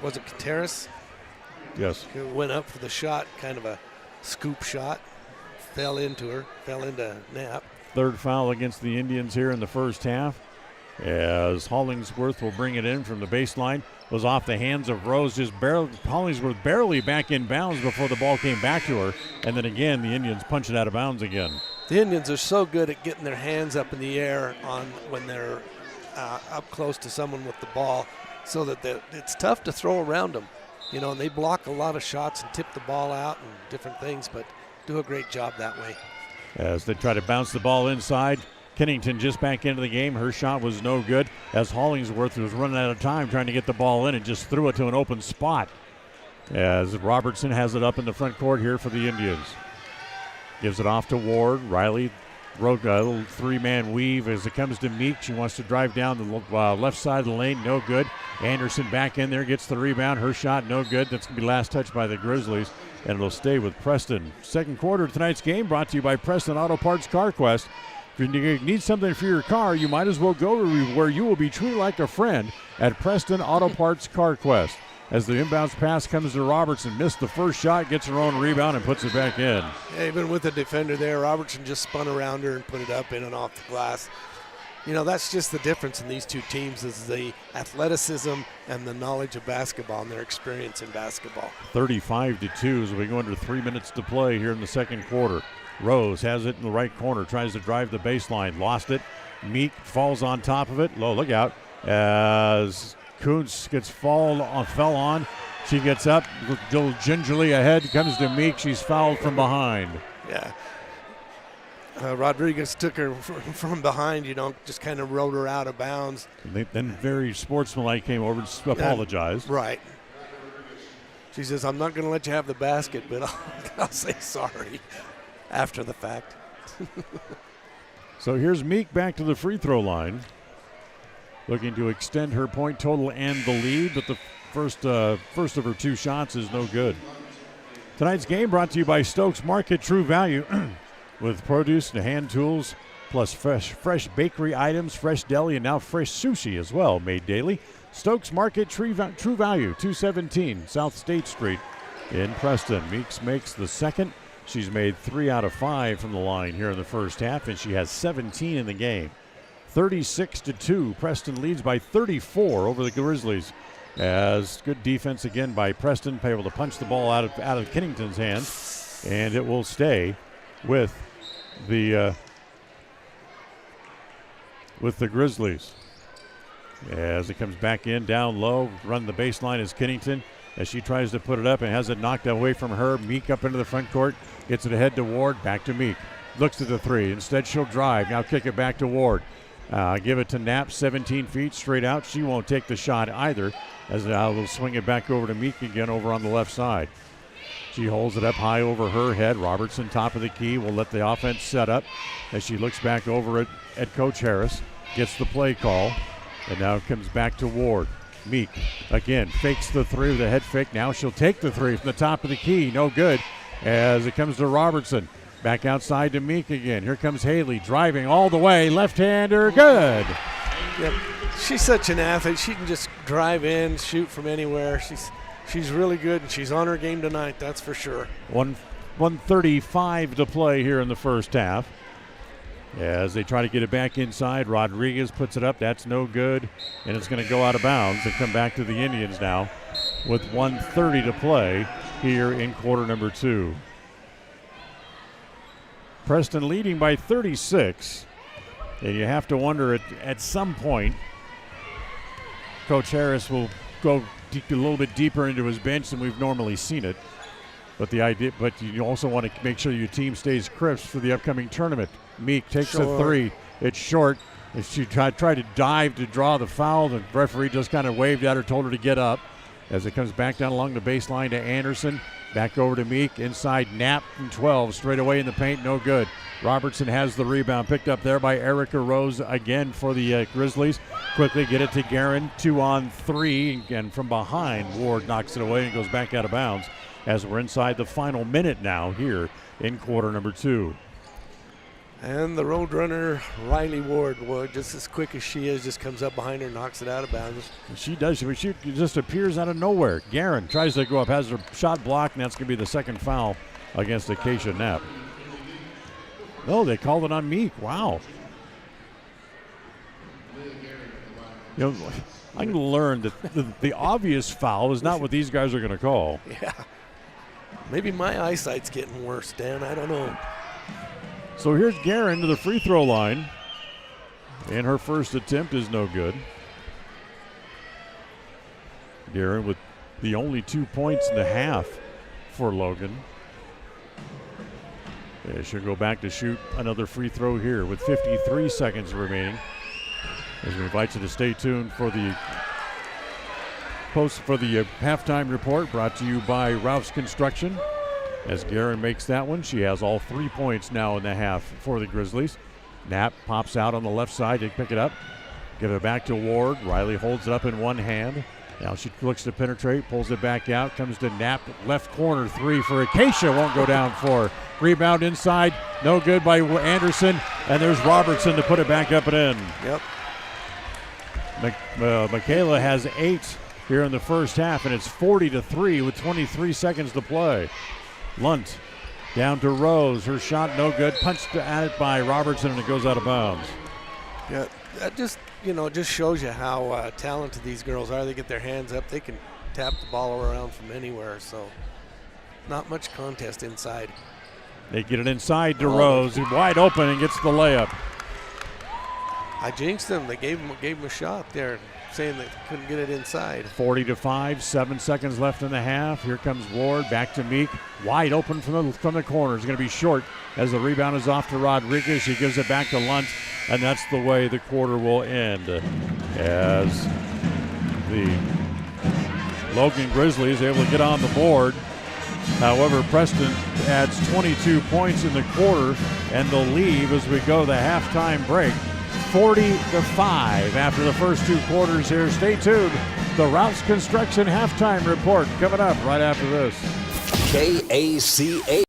was it Contreras? Yes. It went up for the shot, kind of a scoop shot. Fell into Knapp. Third foul against the Indians here in the first half, as Hollingsworth will bring it in from the baseline. Was off the hands of Rose, just barely. Hollingsworth barely back in bounds before the ball came back to her, and then again the Indians punch it out of bounds again. The Indians are so good at getting their hands up in the air on when they're up close to someone with the ball, so that it's tough to throw around them. You know, and they block a lot of shots and tip the ball out and different things, but do a great job that way. As they try to bounce the ball inside, Kennington just back into the game. Her shot was no good as Hollingsworth was running out of time trying to get the ball in and just threw it to an open spot. As Robertson has it up in the front court here for the Indians. Gives it off to Ward. Riley wrote a little three-man weave as it comes to Meek. She wants to drive down the left side of the lane. No good. Anderson back in there, gets the rebound. Her shot no good. That's going to be last touch by the Grizzlies, and it'll stay with Preston. Second quarter of tonight's game brought to you by Preston Auto Parts Car Quest. If you need something for your car, you might as well go to where you will be treated like a friend at Preston Auto Parts Car Quest. As the inbounds pass comes to Robertson, missed the first shot, gets her own rebound and puts it back in. Yeah, even with the defender there, Robertson just spun around her and put it up in and off the glass. You know, that's just the difference in these two teams, is the athleticism and the knowledge of basketball and their experience in basketball. 35-2 as we go under 3 minutes to play here in the second quarter. Rose has it in the right corner, tries to drive the baseline, lost it. Meek falls on top of it. Look out. As Kuntz fell on. She gets up, a little gingerly ahead, comes to Meek. She's fouled from behind. Yeah. Rodriguez took her from behind, just kind of rode her out of bounds. And then very sportsmanlike came over and apologized. Right. She says, I'm not going to let you have the basket, but I'll say sorry after the fact. So here's Meek back to the free throw line, looking to extend her point total and the lead, but the first of her two shots is no good. Tonight's game brought to you by Stokes Market True Value. With produce and hand tools, plus fresh bakery items, fresh deli, and now fresh sushi as well, made daily. Stokes Market True Value, 217 South State Street in Preston. Meeks makes the second. She's made 3 out of 5 from the line here in the first half, and she has 17 in the game. 36-2. Preston leads by 34 over the Grizzlies. As good defense again by Preston, able to punch the ball out of Kennington's hands, and it will stay with the Grizzlies. As it comes back in, down low, run the baseline is Kennington as she tries to put it up and has it knocked away from her. Meek up into the front court, gets it ahead to Ward, back to Meek. Looks at the three, instead she'll drive, now kick it back to Ward. Give it to Knapp, 17 feet straight out. She won't take the shot either, as now they'll swing it back over to Meek again over on the left side. She holds it up high over her head. Robertson, top of the key, will let the offense set up as she looks back over at Coach Harris. Gets the play call, and now comes back to Ward. Meek, again, fakes the three with a head fake. Now she'll take the three from the top of the key. No good as it comes to Robertson. Back outside to Meek again. Here comes Haley, driving all the way. Left-hander, good. Yep. She's such an athlete. She can just drive in, shoot from anywhere. She's really good, and she's on her game tonight, that's for sure. 1:35 to play here in the first half. As they try to get it back inside, Rodriguez puts it up. That's no good, and it's going to go out of bounds and come back to the Indians now with 1:30 to play here in quarter number 2. Preston leading by 36, and you have to wonder at some point Coach Harris will go a little bit deeper into his bench than we've normally seen it. But you also want to make sure your team stays crisp for the upcoming tournament. Meek takes a 3. It's short. She tried to dive to draw the foul. The referee just kind of waved at her, told her to get up. As it comes back down along the baseline to Anderson. Back over to Meek. Inside Knapp from 12. Straight away in the paint. No good. Robertson has the rebound. Picked up there by Erica Rose again for the Grizzlies. Quickly get it to Guerin. 2-on-3. And from behind, Ward knocks it away and goes back out of bounds. As we're inside the final minute now here in quarter number 2. And the Roadrunner, Riley Ward, just as quick as she is, just comes up behind her, knocks it out of bounds. She does. She just appears out of nowhere. Guerin tries to go up, has her shot blocked, and that's going to be the second foul against Acacia Knapp. No, they called it on Meek. Wow. You know, I'm going to learn that the obvious foul is not what these guys are going to call. Yeah. Maybe my eyesight's getting worse, Dan. I don't know. So here's Guerin to the free throw line. And her first attempt is no good. Guerin with the only 2 points in the half for Logan. Yeah, she'll go back to shoot another free throw here with 53 seconds remaining. As we invite you to stay tuned for the halftime report brought to you by Ralph's Construction. As Guerin makes that one, she has all 3 points now in the half for the Grizzlies. Knapp pops out on the left side to pick it up. Give it back to Ward. Riley holds it up in one hand. Now she looks to penetrate, pulls it back out, comes to Knapp, left corner 3 for Acacia, won't go down for. Rebound inside, no good by Anderson, and there's Robertson to put it back up and in. Yep. Michaela has 8 here in the first half, and it's 40-3 with 23 seconds to play. Lunt down to Rose. Her shot no good. Punched at it by Robertson, and it goes out of bounds. Yeah, that just shows you how talented these girls are. They get their hands up. They can tap the ball around from anywhere. So not much contest inside. They get it inside to Rose, who's wide open and gets the layup. I jinxed them. They gave him a shot there, saying they couldn't get it inside. 40-5, 7 seconds left in the half. Here comes Ward, back to Meek, wide open from the corner. It's going to be short as the rebound is off to Rodriguez. She gives it back to Lunt, and that's the way the quarter will end. As the Logan Grizzlies able to get on the board. However, Preston adds 22 points in the quarter, and they'll leave as we go to the halftime break. 40-5 after the first 2 quarters here. Stay tuned. The Ralph's Construction halftime report coming up right after this. KACA.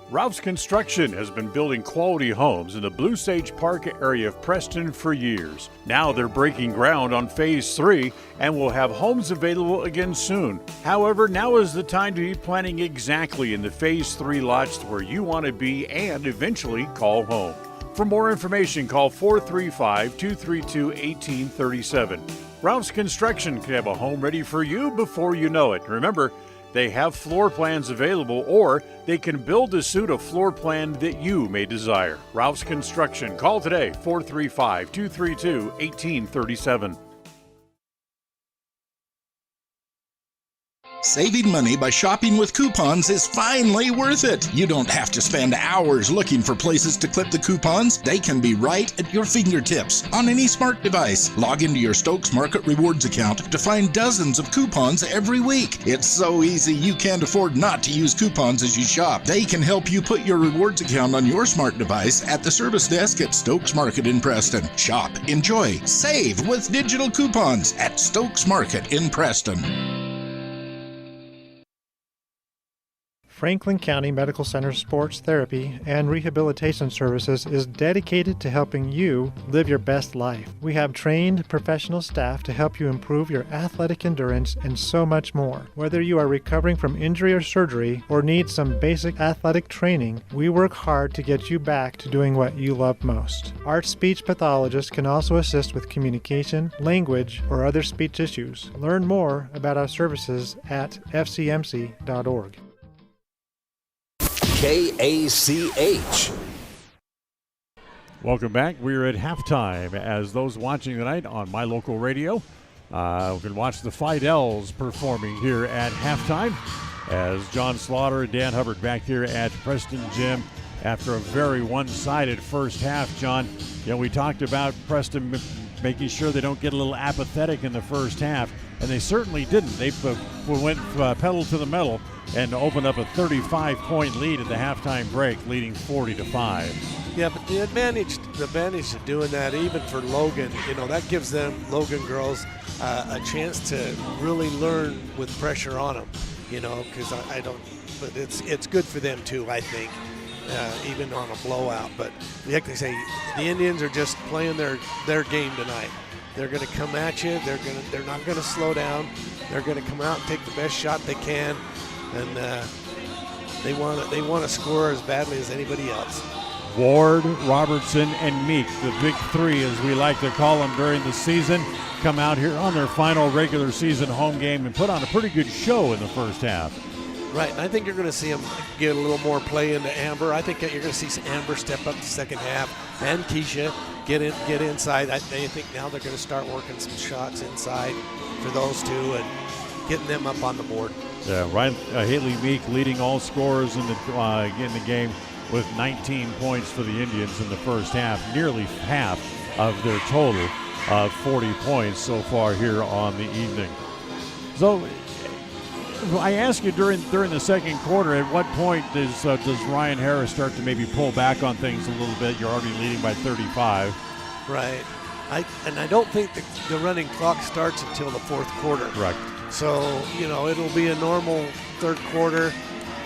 Ralph's Construction has been building quality homes in the Blue Sage Park area of Preston for years. Now they're breaking ground on Phase 3 and will have homes available again soon. However, now is the time to be planning exactly in the Phase 3 lots where you want to be and eventually call home. For more information, call 435-232-1837. Ralph's Construction can have a home ready for you before you know it. Remember, they have floor plans available, or they can build to suit a floor plan that you may desire. Ralph's Construction. Call today, 435-232-1837. Saving money by shopping with coupons is finally worth it. You don't have to spend hours looking for places to clip the coupons. They can be right at your fingertips on any smart device. Log into your Stokes Market Rewards account to find dozens of coupons every week. It's so easy you can't afford not to use coupons as you shop. They can help you put your rewards account on your smart device at the service desk at Stokes Market in Preston. Shop, enjoy, save with digital coupons at Stokes Market in Preston. Franklin County Medical Center Sports Therapy and Rehabilitation Services is dedicated to helping you live your best life. We have trained professional staff to help you improve your athletic endurance and so much more. Whether you are recovering from injury or surgery or need some basic athletic training, we work hard to get you back to doing what you love most. Our speech pathologists can also assist with communication, language, or other speech issues. Learn more about our services at fcmc.org. KACH. Welcome back. We're at halftime as those watching tonight on My Local Radio can watch the Fidels performing here at halftime as John Slaughter and Dan Hubbard back here at Preston Gym after a very one-sided first half. John, we talked about Preston making sure they don't get a little apathetic in the first half, and they certainly didn't. They went pedal to the metal and opened up a 35-point lead at the halftime break, leading 40-5. Yeah, but the advantage of doing that, even for Logan, that gives them, Logan girls, a chance to really learn with pressure on them, because I don't, but it's good for them too, I think, even on a blowout. But like they say, the Indians are just playing their game tonight. They're going to come at you. They're not going to slow down. They're going to come out and take the best shot they can, and they want to score as badly as anybody else. Ward, Robertson, and Meek, the big three as we like to call them during the season, come out here on their final regular season home game and put on a pretty good show in the first half. Right, and I think you're going to see them get a little more play into Amber. I think that you're going to see Amber step up the second half, and Keisha get inside. I think now they're going to start working some shots inside for those two and getting them up on the board. Yeah, Haley Meek leading all scorers in the game with 19 points for the Indians in the first half, nearly half of their total of 40 points so far here on the evening. So I ask you during the second quarter, at what point does Ryan Harris start to maybe pull back on things a little bit? You're already leading by 35. Right. I don't think the running clock starts until the fourth quarter. Right. So, it'll be a normal third quarter.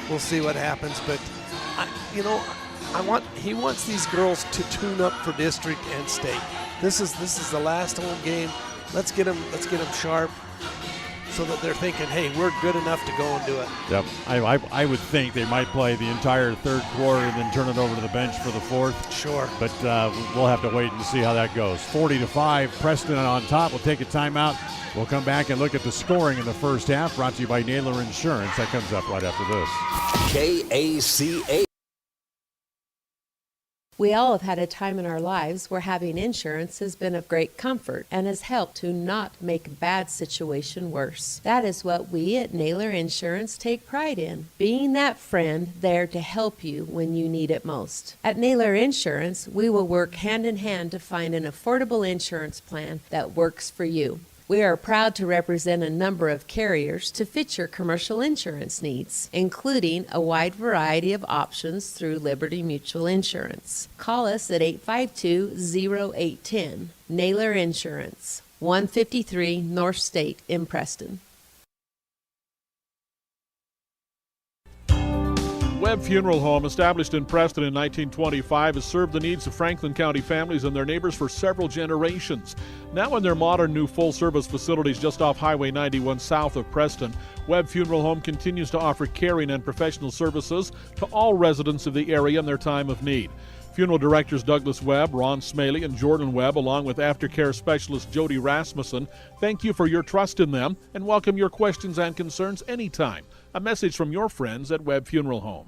We'll see what happens, but he wants these girls to tune up for district and state. This is the last home game. Let's get them sharp, so that they're thinking, hey, we're good enough to go and do it. Yep. I would think they might play the entire third quarter and then turn it over to the bench for the fourth. Sure. But we'll have to wait and see how that goes. 40-5, Preston on top. We'll take a timeout. We'll come back and look at the scoring in the first half, brought to you by Naylor Insurance. That comes up right after this. KACH. We all have had a time in our lives where having insurance has been of great comfort and has helped to not make a bad situation worse. That is what we at Naylor Insurance take pride in, being that friend there to help you when you need it most. At Naylor Insurance, we will work hand in hand to find an affordable insurance plan that works for you. We are proud to represent a number of carriers to fit your commercial insurance needs, including a wide variety of options through Liberty Mutual Insurance. Call us at 852-0810. Naylor Insurance, 153 North State in Preston. Webb Funeral Home, established in Preston in 1925, has served the needs of Franklin County families and their neighbors for several generations. Now in their modern new full-service facilities just off Highway 91 south of Preston, Webb Funeral Home continues to offer caring and professional services to all residents of the area in their time of need. Funeral directors Douglas Webb, Ron Smaley, and Jordan Webb, along with aftercare specialist Jody Rasmussen, thank you for your trust in them and welcome your questions and concerns anytime. A message from your friends at Webb Funeral Home.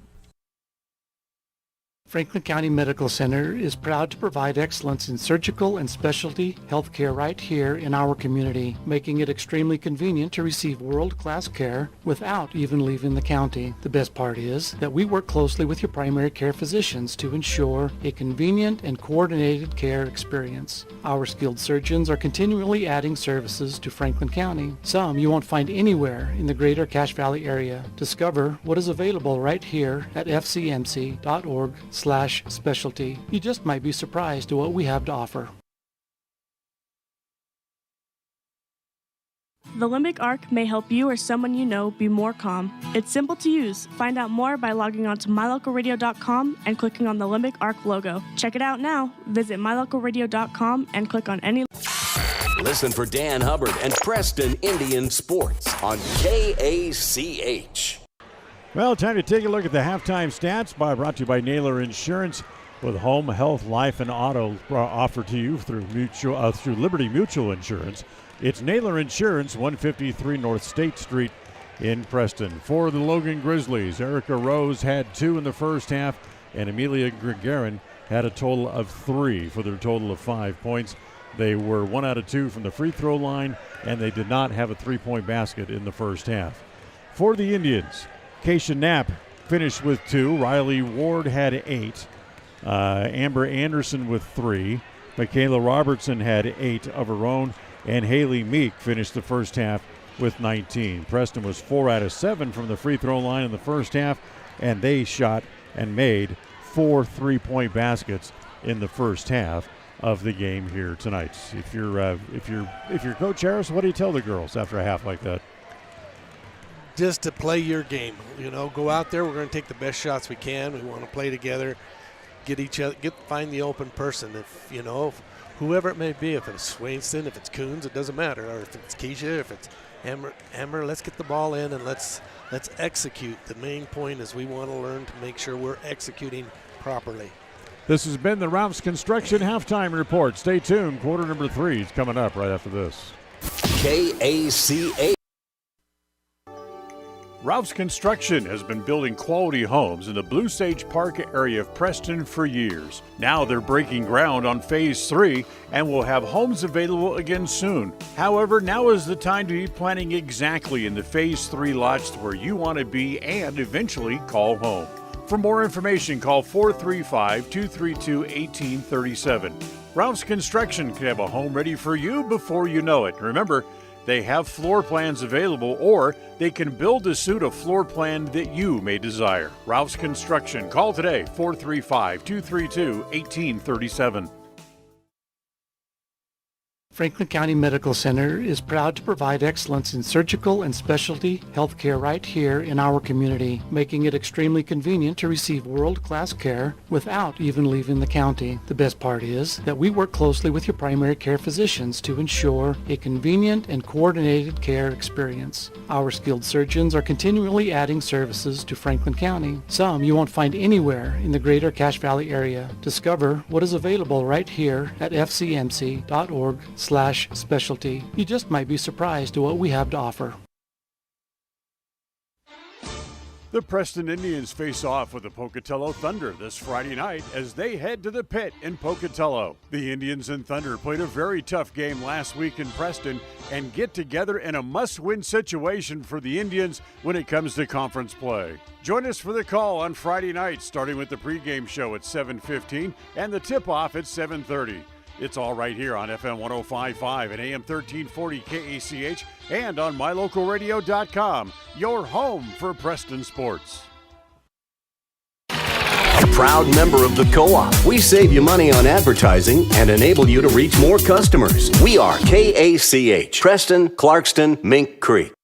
Franklin County Medical Center is proud to provide excellence in surgical and specialty healthcare right here in our community, making it extremely convenient to receive world-class care without even leaving the county. The best part is that we work closely with your primary care physicians to ensure a convenient and coordinated care experience. Our skilled surgeons are continually adding services to Franklin County, some you won't find anywhere in the greater Cache Valley area. Discover what is available right here at fcmc.org/specialty. You just might be surprised at what we have to offer. The Limbic Arc may help you or someone you know be more calm. It's simple to use. Find out more by logging on to mylocalradio.com and clicking on the Limbic Arc logo. Check it out now. Visit mylocalradio.com and click on any. Listen for Dan Hubbard and Preston Indian Sports on KACH. Well, time to take a look at the halftime stats brought to you by Naylor Insurance, with home, health, life, and auto offered to you through Liberty Mutual Insurance. It's Naylor Insurance, 153 North State Street in Preston. For the Logan Grizzlies, Erica Rose had 2 in the first half, and Amelia Gregarin had a total of 3 for their total of 5 points. They were 1 out of 2 from the free throw line, and they did not have a 3-point basket in the first half. For the Indians, Keisha Knapp finished with 2. Riley Ward had 8. Amber Anderson with 3. Michaela Robertson had 8 of her own. And Haley Meek finished the first half with 19. Preston was 4 out of 7 from the free throw line in the first half, and they shot and made 4 3-point baskets in the first half of the game here tonight. If you're Coach Harris, what do you tell the girls after a half like that? Just to play your game. Go out there. We're going to take the best shots we can. We want to play together, find the open person. If whoever it may be, if it's Swainston, if it's Coons, it doesn't matter. Or if it's Keisha, if it's Hammer, let's get the ball in and let's execute. The main point is we want to learn to make sure we're executing properly. This has been the Ralph's Construction Halftime Report. Stay tuned. Quarter number 3 is coming up right after this. KACH. Ralph's Construction has been building quality homes in the Blue Sage Park area of Preston for years. Now they're breaking ground on Phase 3 and will have homes available again soon. However, now is the time to be planning exactly in the Phase 3 lots where you want to be and eventually call home. For more information, call 435-232-1837. Ralph's Construction can have a home ready for you before you know it. Remember, they have floor plans available, or they can build to suit a floor plan that you may desire. Ralph's Construction. Call today, 435-232-1837. Franklin County Medical Center is proud to provide excellence in surgical and specialty healthcare right here in our community, making it extremely convenient to receive world-class care without even leaving the county. The best part is that we work closely with your primary care physicians to ensure a convenient and coordinated care experience. Our skilled surgeons are continually adding services to Franklin County, some you won't find anywhere in the greater Cache Valley area. Discover what is available right here at fcmc.org/specialty. You just might be surprised at what we have to offer. The Preston Indians face off with the Pocatello Thunder this Friday night as they head to the pit in Pocatello. The Indians and Thunder played a very tough game last week in Preston and get together in a must-win situation for the Indians when it comes to conference play. Join us for the call on Friday night, starting with the pregame show at 7:15 and the tip-off at 7:30. It's all right here on FM 105.5 and AM 1340 KACH and on mylocalradio.com, your home for Preston sports. A proud member of the Co-op. We save you money on advertising and enable you to reach more customers. We are KACH, Preston, Clarkston, Mink Creek.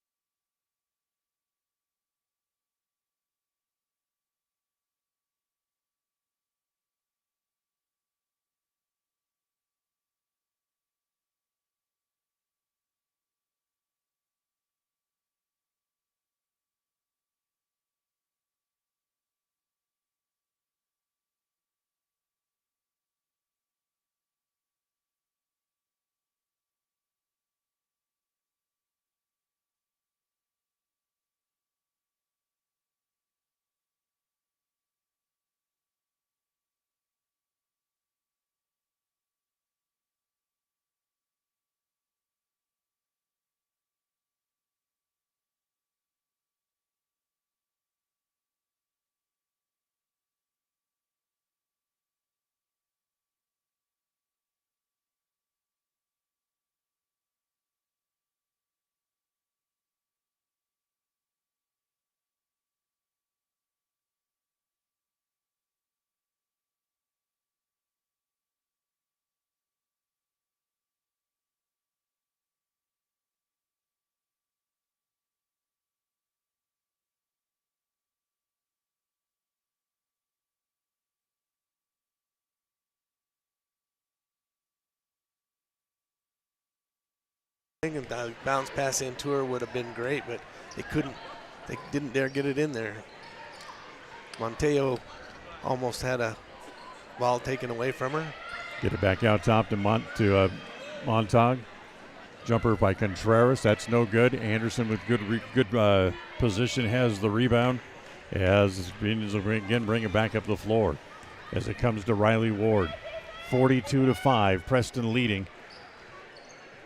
And the bounce pass into her would have been great, but they didn't dare get it in there. Monteo almost had a ball taken away from her. Get it back out top to Montag. Jumper by Contreras. That's no good. Anderson with good position has the rebound. As again bring it back up the floor as it comes to Riley Ward. 42-5. Preston leading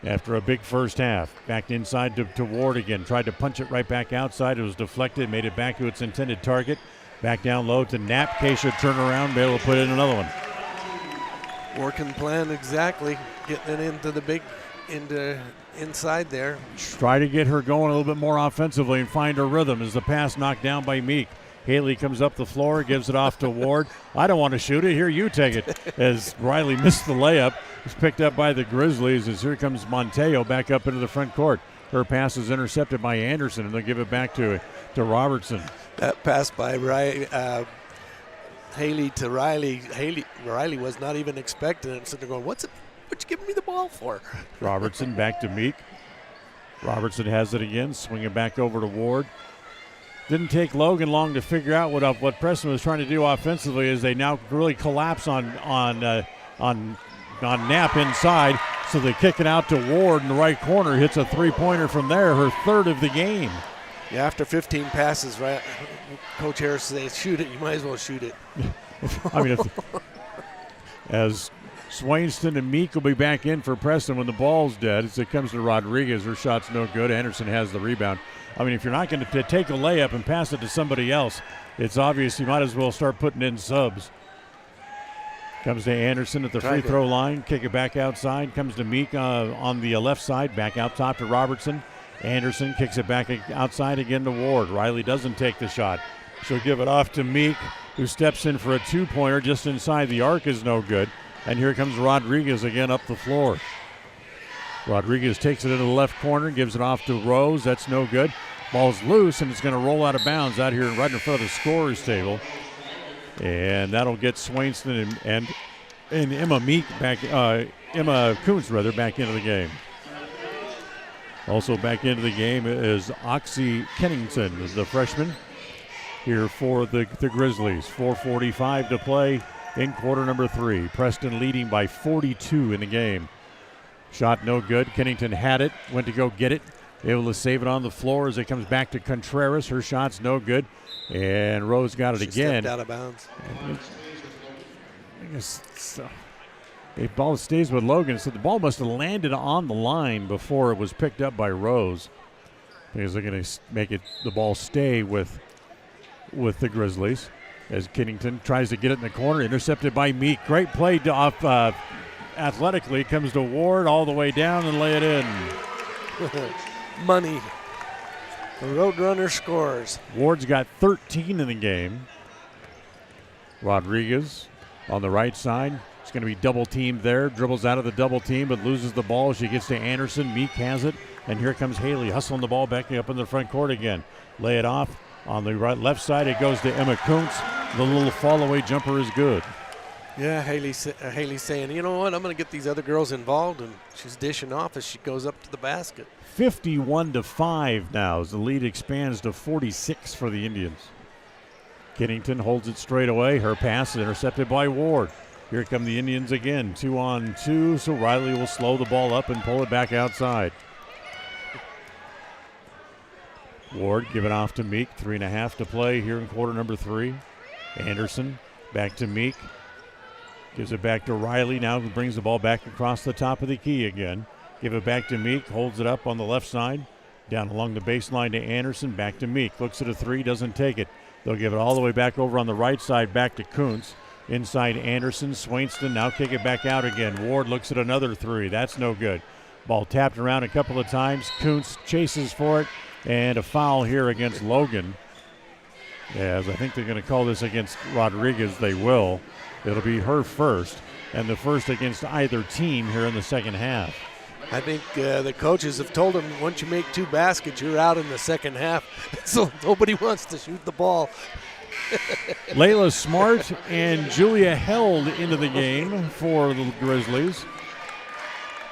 after a big first half. Back inside to Ward again. Tried to punch it right back outside. It was deflected. Made it back to its intended target. Back down low to Knapp. Keisha turn around. Be able to put in another one. Working plan exactly. Getting it into inside there. Try to get her going a little bit more offensively and find her rhythm as the pass knocked down by Meek. Haley comes up the floor, gives it off to Ward. I don't want to shoot it. Here, you take it. As Riley missed the layup. It's picked up by the Grizzlies as here comes Monteo back up into the front court. Her pass is intercepted by Anderson, and they'll give it back to Robertson. That pass by Haley to Riley. Riley was not even expecting it. So they're going, what you giving me the ball for? Robertson back to Meek. Robertson has it again, swinging back over to Ward. Didn't take Logan long to figure out what Preston was trying to do offensively as they now really collapse on Knapp inside. So they kick it out to Ward in the right corner. Hits a three-pointer from there, her third of the game. Yeah, after 15 passes, right? Coach Harris says, shoot it. You might as well shoot it. I mean, as Swainston and Meek will be back in for Preston when the ball's dead. As it comes to Rodriguez, her shot's no good. Anderson has the rebound. I mean, if you're not going to take a layup and pass it to somebody else, it's obvious you might as well start putting in subs. Comes to Anderson at the free throw line. Kick it back outside. Comes to Meek on the left side. Back out top to Robertson. Anderson kicks it back outside again to Ward. Riley doesn't take the shot. She'll give it off to Meek, who steps in for a two-pointer just inside the arc is no good. And here comes Rodriguez again up the floor. Rodriguez takes it into the left corner, gives it off to Rose. That's no good. Ball's loose, and it's going to roll out of bounds out here right in front of the scorer's table. And that'll get Swainston and Emma Meek back, Emma Kuntz rather, back into the game. Also back into the game is Oxy Kennington, the freshman, here for the Grizzlies. 4:45 to play in quarter number 3. Preston leading by 42 in the game. Shot no good. Kennington had it, went to go get it. Able to save it on the floor as it comes back to Contreras. Her shot's no good. And Rose got it again. Stepped out of bounds. I guess so. The ball stays with Logan, so the ball must have landed on the line before it was picked up by Rose. Because they're going to make the ball stay with the Grizzlies. As Kennington tries to get it in the corner, intercepted by Meek. Great play off athletically. Comes to Ward all the way down and lay it in. Money. The Roadrunner scores. Ward's got 13 in the game. Rodriguez on the right side. It's going to be double teamed there. Dribbles out of the double team but loses the ball. She gets to Anderson. Meek has it. And here comes Haley hustling the ball back up in the front court again. Lay it off. On the left side, it goes to Emma Kuntz. The little fall-away jumper is good. Yeah, Haley's saying, you know what, I'm going to get these other girls involved, and she's dishing off as she goes up to the basket. 51-5 now as the lead expands to 46 for the Indians. Kennington holds it straight away. Her pass is intercepted by Ward. Here come the Indians again, 2-on-2, so Riley will slow the ball up and pull it back outside. Ward give it off to Meek. 3.5 to play here in quarter number 3. Anderson back to Meek. Gives it back to Riley. Now brings the ball back across the top of the key again. Give it back to Meek. Holds it up on the left side. Down along the baseline to Anderson. Back to Meek. Looks at a three. Doesn't take it. They'll give it all the way back over on the right side. Back to Kuntz. Inside Anderson. Swainston. Now kick it back out again. Ward looks at another three. That's no good. Ball tapped around a couple of times. Kuntz chases for it. And a foul here against Logan. As I think they're going to call this against Rodriguez. They will. It'll be her first, and the first against either team here in the second half. I think the coaches have told them once you make 2 baskets, you're out in the second half. So nobody wants to shoot the ball. Layla Smart and Julia Held into the game for the Grizzlies.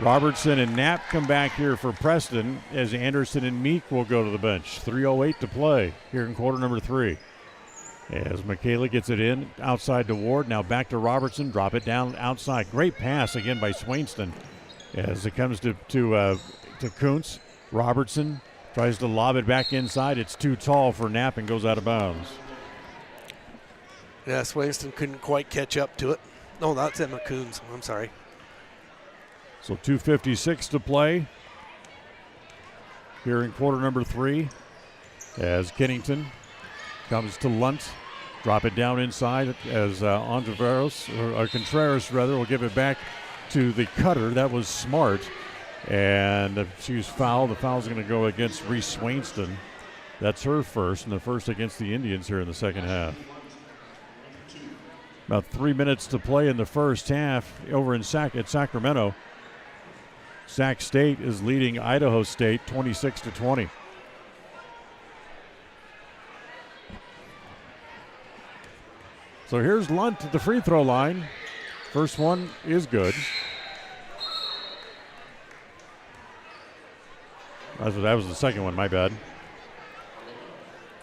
Robertson and Knapp come back here for Preston as Anderson and Meek will go to the bench. 3:08 to play here in quarter number 3. As Michaela gets it in, outside to Ward, now back to Robertson, drop it down outside. Great pass again by Swainston. As it comes to Kuntz, Robertson tries to lob it back inside. It's too tall for Knapp and goes out of bounds. Yeah, Swainston couldn't quite catch up to it. No, that's Emma Coons. I'm sorry. So 2:56 to play here in quarter number 3 as Kennington comes to Lunt. Drop it down inside as Contreras will give it back to the cutter. That was Smart. And she was fouled. The foul's going to go against Reese Swainston. That's her first, and the first against the Indians here in the second half. About 3 minutes to play in the first half over at Sacramento. Sac State is leading Idaho State 26-20. So here's Lunt at the free throw line. First one is good. That was the second one, my bad.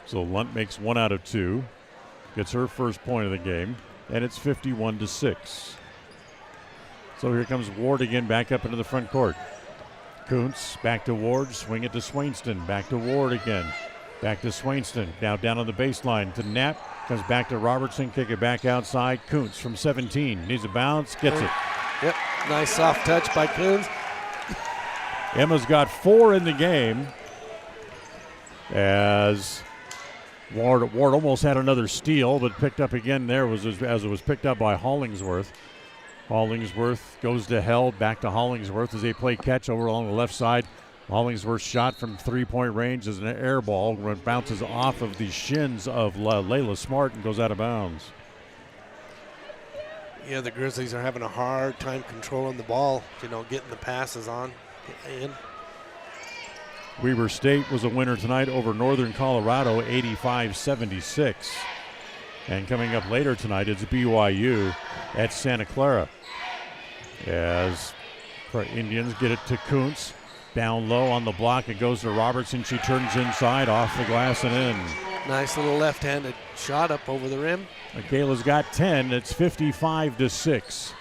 So Lunt makes 1 out of 2. Gets her first point of the game. And it's 51-6. So here comes Ward again back up into the front court. Kuntz back to Ward, swing it to Swainston. Back to Ward again. Back to Swainston. Now down on the baseline to Knapp. Comes back to Robertson, kick it back outside. Kuntz from 17. Needs a bounce, gets it. Yep, nice soft touch by Kuntz. Emma's got 4 in the game as Ward almost had another steal, but picked up again there as it was picked up by Hollingsworth. Hollingsworth goes to Held, back to Hollingsworth as they play catch over along the left side. Hollingsworth's shot from 3-point range is an air ball, bounces off of the shins of Layla Smart and goes out of bounds. Yeah, the Grizzlies are having a hard time controlling the ball, getting the passes on in. Weber State was a winner tonight over Northern Colorado, 85-76. And coming up later tonight, it's BYU at Santa Clara. As Indians get it to Kuntz. Down low on the block, it goes to Robertson. She turns inside, off the glass and in. Nice little left-handed shot up over the rim. Michaela's got 10. It's 55-6.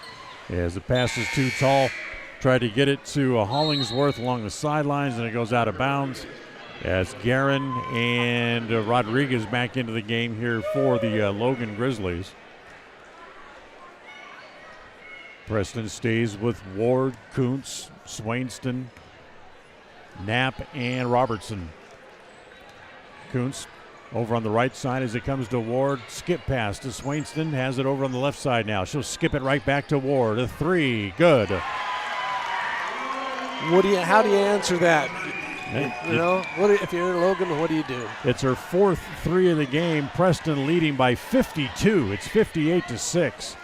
As the pass is too tall, tried to get it to Hollingsworth along the sidelines, and it goes out of bounds. As Guerin and Rodriguez back into the game here for the Logan Grizzlies. Preston stays with Ward, Kuntz, Swainston, Knapp, and Robertson. Kuntz over on the right side as it comes to Ward. Skip pass to Swainston. Has it over on the left side now. She'll skip it right back to Ward. A 3. Good. How do you answer that? If you're Logan, what do you do? It's her 4th 3 of the game. Preston leading by 52. It's 58-6.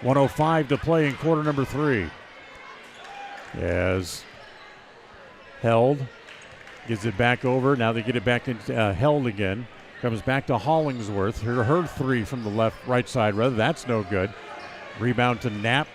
1:05 to play in quarter number 3. As Held gives it back over. Now they get it back into Held again. Comes back to Hollingsworth. Her 3 from the right side. That's no good. Rebound to Knapp.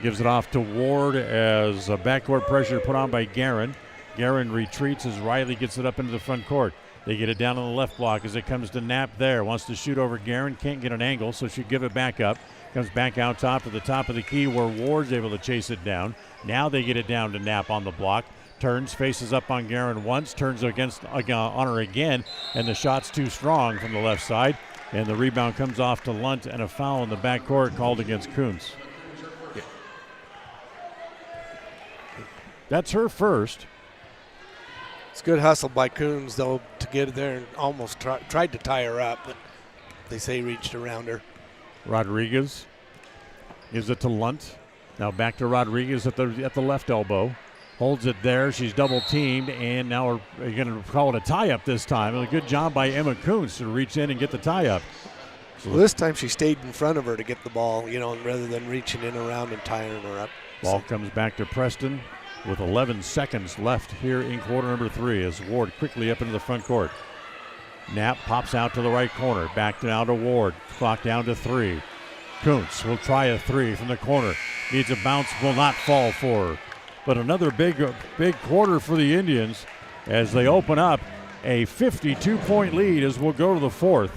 Gives it off to Ward as a backcourt pressure put on by Guerin. Guerin retreats as Riley gets it up into the front court. They get it down on the left block as it comes to Knapp there. Wants to shoot over Guerin. Can't get an angle, so she give it back up. Comes back out top to the top of the key where Ward's able to chase it down. Now they get it down to Knapp on the block. Turns, faces up on Guerin once, turns on her again, and the shot's too strong from the left side. And the rebound comes off to Lunt, and a foul in the backcourt called against Kuntz. Yeah. That's her first. It's good hustle by Kuntz, though, to get there and almost tried to tie her up, but they say reached around her. Rodriguez gives it to Lunt. Now back to Rodriguez at the left elbow. Holds it there. She's double teamed, and now we're going to call it a tie-up this time. And a good job by Emma Kuntz to reach in and get the tie-up. So this time she stayed in front of her to get the ball, rather than reaching in around and tying her up. Ball comes back to Preston with 11 seconds left here in quarter number 3 as Ward quickly up into the front court. Knapp pops out to the right corner. Back down to Ward. Clock down to 3. Kuntz will try a 3 from the corner. Needs a bounce. Will not fall for her. but another big quarter for the Indians as they open up a 52-point lead as we'll go to the fourth.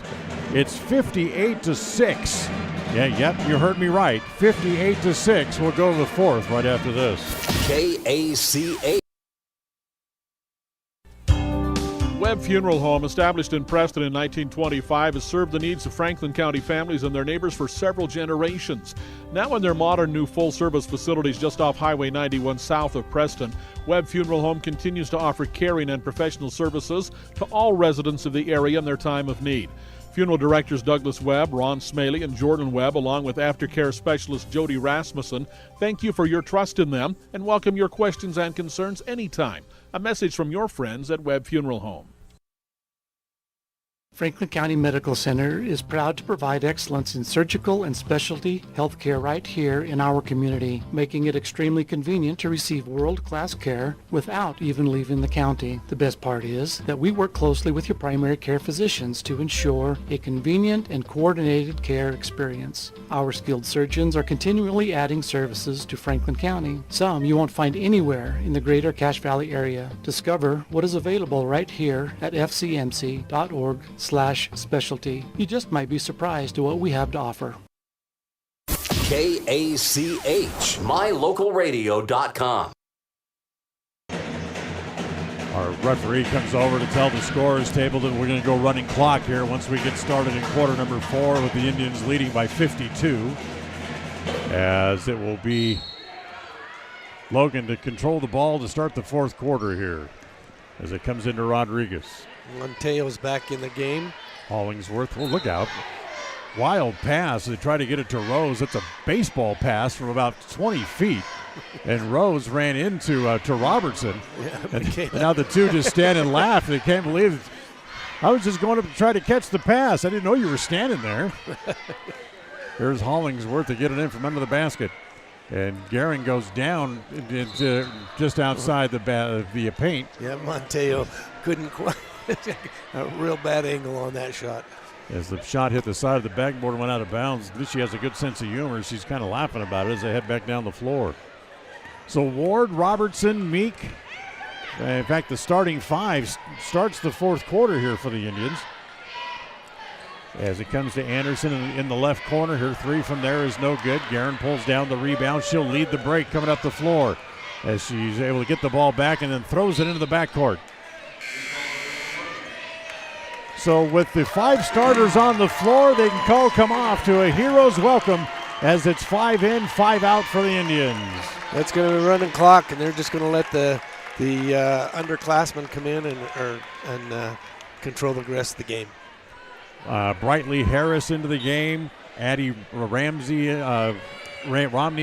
It's 58-6. Yep, you heard me right. 58-6. We'll go to the fourth right after this. KACH. Webb Funeral Home, established in Preston in 1925, has served the needs of Franklin County families and their neighbors for several generations. Now in their modern new full-service facilities just off Highway 91 south of Preston, Webb Funeral Home continues to offer caring and professional services to all residents of the area in their time of need. Funeral directors Douglas Webb, Ron Smaley, and Jordan Webb, along with aftercare specialist Jody Rasmussen, thank you for your trust in them and welcome your questions and concerns anytime. A message from your friends at Webb Funeral Home. Franklin County Medical Center is proud to provide excellence in surgical and specialty healthcare right here in our community, making it extremely convenient to receive world-class care without even leaving the county. The best part is that we work closely with your primary care physicians to ensure a convenient and coordinated care experience. Our skilled surgeons are continually adding services to Franklin County, some you won't find anywhere in the greater Cache Valley area. Discover what is available right here at fcmc.org/specialty. You just might be surprised at what we have to offer. KACH, mylocalradio.com. Our referee comes over to tell the scorers table that we're going to go running clock here once we get started in quarter number 4 with the Indians leading by 52. As it will be Logan to control the ball to start the fourth quarter here as it comes into Rodriguez. Monteo's back in the game. Hollingsworth, well, look out. Wild pass. They try to get it to Rose. That's a baseball pass from about 20 feet. And Rose ran into to Robertson. Yeah, and now the two just stand and laugh. They can't believe it. I was just going up to try to catch the pass. I didn't know you were standing there. Here's Hollingsworth to get it in from under the basket. And Guerin goes down into just outside the paint. Yeah, Monteo couldn't quite. A real bad angle on that shot. As the shot hit the side of the backboard and went out of bounds, she has a good sense of humor. She's kind of laughing about it as they head back down the floor. So Ward, Robertson, Meek. In fact, the starting five starts the fourth quarter here for the Indians. As it comes to Anderson in the left corner. Her three from there is no good. Guerin pulls down the rebound. She'll lead the break coming up the floor as she's able to get the ball back and then throws it into the backcourt. So with the five starters on the floor, they can come off to a hero's welcome as it's 5 in, 5 out for the Indians. That's going to be running clock, and they're just going to let the underclassmen come in and control the rest of the game. Brightly Harris into the game. Addie Romney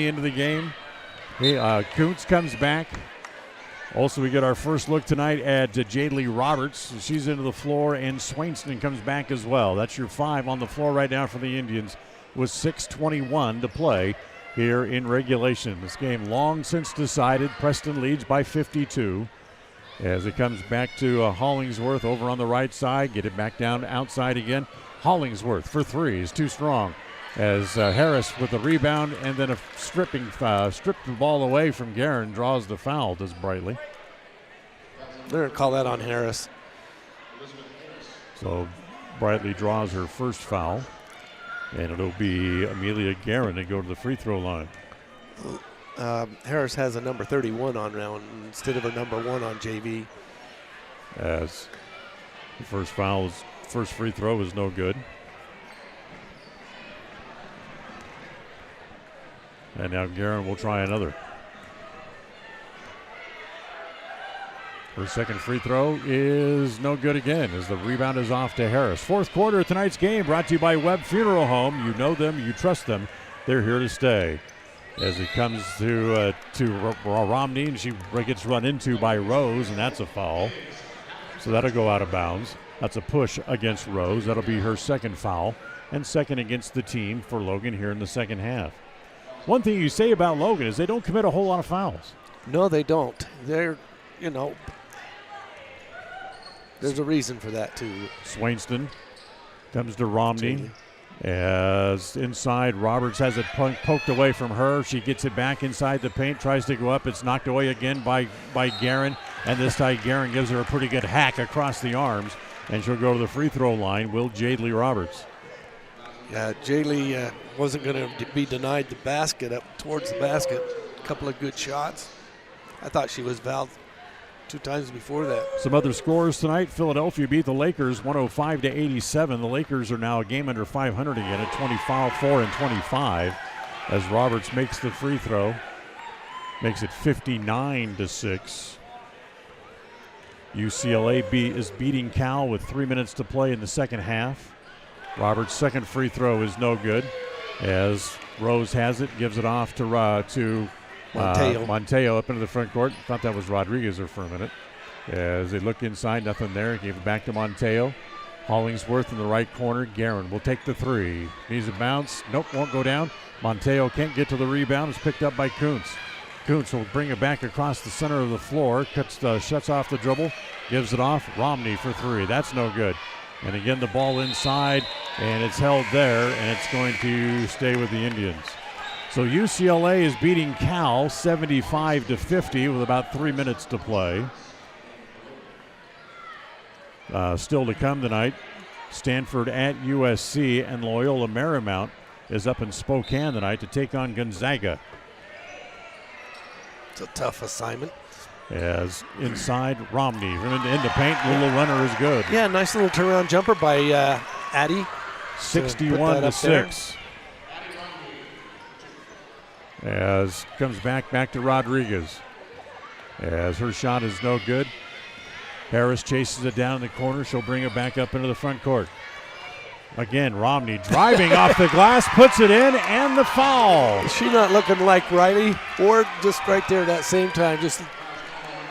into the game. Kuntz comes back. Also, we get our first look tonight at Jaylee Roberts. She's into the floor, and Swainston comes back as well. That's your 5 on the floor right now for the Indians with 6:21 to play here in regulation. This game long since decided. Preston leads by 52. As it comes back to Hollingsworth over on the right side. Get it back down outside again. Hollingsworth for 3 is too strong. As Harris with the rebound and then a stripped the ball away from Guerin, draws the foul, does Brightly. They're going to call that on Harris. So Brightly draws her first foul, and it'll be Amelia Guerin to go to the free throw line. Harris has a number 31 on now instead of a number 1 on JV. As the first free throw is no good. And now Guerin will try another. Her second free throw is no good again as the rebound is off to Harris. Fourth quarter of tonight's game brought to you by Webb Funeral Home. You know them, you trust them. They're here to stay. As it comes to Romney, and she gets run into by Rose, and that's a foul. So that'll go out of bounds. That's a push against Rose. That'll be her second foul, and second against the team for Logan here in the second half. One thing you say about Logan is they don't commit a whole lot of fouls. No, they don't. They're, there's a reason for that, too. Swainston comes to Romney. As inside, Roberts has it poked away from her. She gets it back inside the paint, tries to go up. It's knocked away again by Guerin. And this time, Guerin gives her a pretty good hack across the arms. And she'll go to the free throw line, will Jadley Roberts. Yeah, Jaylee wasn't going to be denied the basket up towards the basket. A couple of good shots. I thought she was fouled 2 times before that. Some other scores tonight. Philadelphia beat the Lakers 105-87. The Lakers are now a game under 500 again at 24-25 as Roberts makes the free throw. Makes it 59-6. UCLA is beating Cal with 3 minutes to play in the second half. Roberts' second free throw is no good as Rose has it, gives it off to Monteo up into the front court. Thought that was Rodriguez there for a minute. As they look inside, nothing there. Gave it back to Monteo. Hollingsworth in the right corner. Guerin will take the three. Needs a bounce. Nope, won't go down. Monteo can't get to the rebound. It's picked up by Kuntz. Kuntz will bring it back across the center of the floor. Shuts off the dribble. Gives it off. Romney for three. That's no good. And again, the ball inside, and it's held there, and it's going to stay with the Indians. So UCLA is beating Cal 75-50 with about 3 minutes to play. Still to come tonight, Stanford at USC, and Loyola Marymount is up in Spokane tonight to take on Gonzaga. It's a tough assignment. As inside, Romney in the paint, little runner is good. Yeah, nice little turnaround jumper by Addy. 61-6. As comes back to Rodriguez. As her shot is no good. Harris chases it down in the corner. She'll bring it back up into the front court. Again, Romney driving off the glass, puts it in, and the foul. Is she not looking like Riley Ward just right there at that same time? Just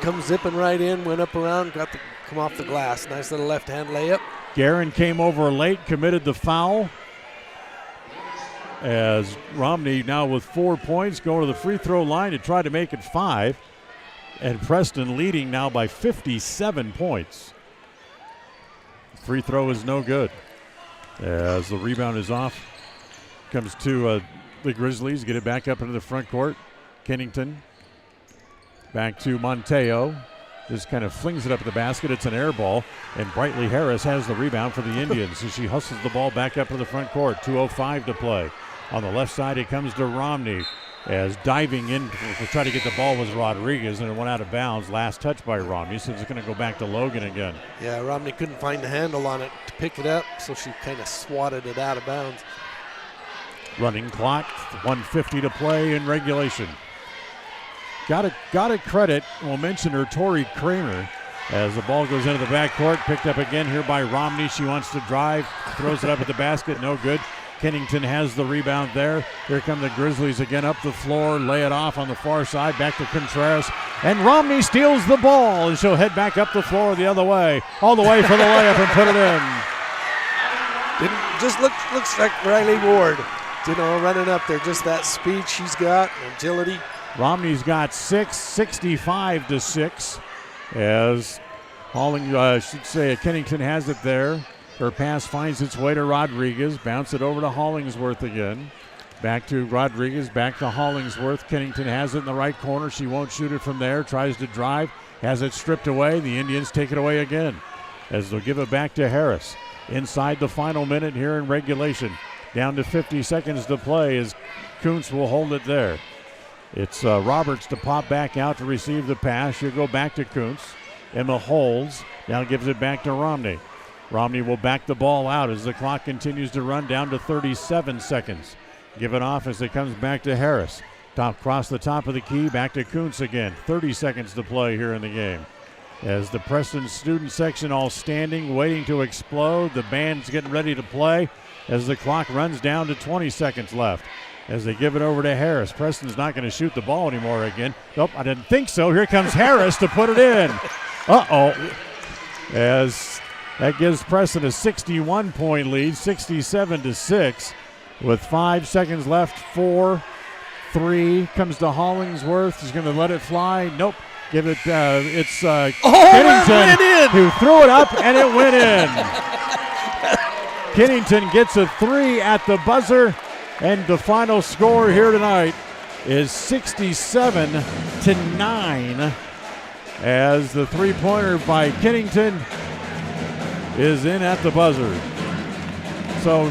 comes zipping right in, went up around, got to come off the glass. Nice little left-hand layup. Guerin came over late, committed the foul. As Romney now with 4 points, going to the free throw line to try to make it 5. And Preston leading now by 57 points. Free throw is no good. As the rebound is off, comes to the Grizzlies, get it back up into the front court. Kennington back to Monteo. Just kind of flings it up at the basket. It's an air ball, and Brightly Harris has the rebound for the Indians. So she hustles the ball back up to the front court. 2:05 to play. On the left side, it comes to Romney. As diving in to try to get the ball was Rodriguez, and it went out of bounds. Last touch by Romney, so it's going to go back to Logan again. Yeah, Romney couldn't find the handle on it to pick it up, so she kind of swatted it out of bounds. Running clock, 1:50 to play in regulation. Got to credit, we'll mention her, Tori Kramer, as the ball goes into the backcourt. Picked up again here by Romney. She wants to drive, throws it up at the basket, no good. Kennington has the rebound there. Here come the Grizzlies again up the floor, lay it off on the far side, back to Contreras. And Romney steals the ball, and she'll head back up the floor the other way, all the way for the layup and put it in. Just looks like Riley Ward, running up there. Just that speed she's got, agility. Romney's got 65-6, as Kennington has it there. Her pass finds its way to Rodriguez. Bounce it over to Hollingsworth again. Back to Rodriguez, back to Hollingsworth. Kennington has it in the right corner. She won't shoot it from there. Tries to drive. Has it stripped away. The Indians take it away again as they'll give it back to Harris. Inside the final minute here in regulation. Down to 50 seconds to play as Kuntz will hold it there. It's Roberts to pop back out to receive the pass. She'll go back to Kuntz. Emma holds. Now gives it back to Romney. Romney will back the ball out as the clock continues to run down to 37 seconds. Give it off as it comes back to Harris. Cross the top of the key, back to Kuntz again. 30 seconds to play here in the game. As the Preston student section all standing, waiting to explode. The band's getting ready to play as the clock runs down to 20 seconds left. As they give it over to Harris. Preston's not going to shoot the ball anymore again. Nope, I didn't think so. Here comes Harris to put it in. Uh-oh. As that gives Preston a 61-point lead, 67-6. With 5 seconds left, 4, 3, comes to Hollingsworth. He's going to let it fly. Nope. Give it, it's Kennington who threw it up, and it went in. Kennington gets a 3 at the buzzer, and the final score here tonight is 67-9 as the three-pointer by Kennington is in at the buzzer. So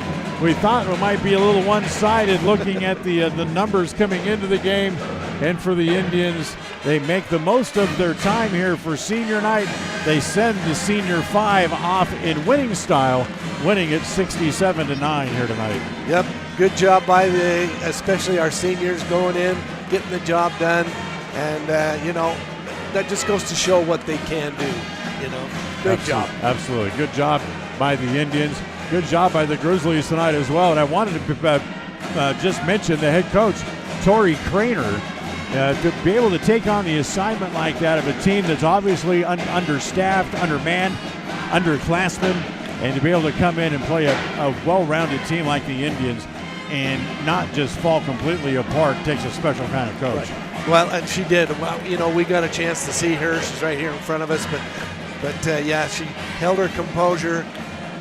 we thought it might be a little one-sided looking at the numbers coming into the game. And for the Indians, they make the most of their time here for senior night. They send the senior 5 off in winning style, winning it 67-9 here tonight. Yep, good job by especially our seniors going in, getting the job done. And, that just goes to show what they can do, Great job. Absolutely. Good job by the Indians. Good job by the Grizzlies tonight as well. And I wanted to just mention the head coach, Torrey Craner, to be able to take on the assignment like that of a team that's obviously understaffed, undermanned, underclassmen, and to be able to come in and play a well-rounded team like the Indians and not just fall completely apart takes a special kind of coach. Right. Well, and she did. Well, we got a chance to see her. She's right here in front of us, but she held her composure.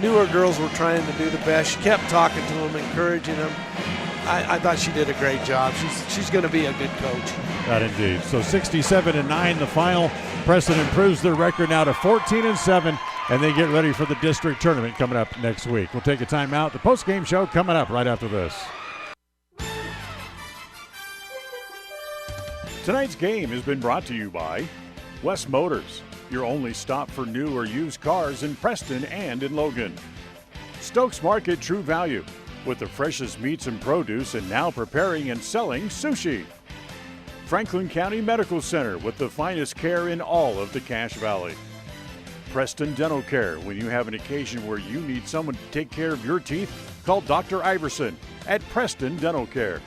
Knew her girls were trying to do the best. She kept talking to them, encouraging them. I thought she did a great job. She's going to be a good coach. That indeed. So 67-9 the final. Preston improves their record now to 14-7, and they get ready for the district tournament coming up next week. We'll take a timeout. The post-game show coming up right after this. Tonight's game has been brought to you by West Motors, your only stop for new or used cars in Preston and in Logan. Stokes Market True Value, with the freshest meats and produce and now preparing and selling sushi. Franklin County Medical Center, with the finest care in all of the Cache Valley. Preston Dental Care, when you have an occasion where you need someone to take care of your teeth, call Dr. Iverson at Preston Dental Care.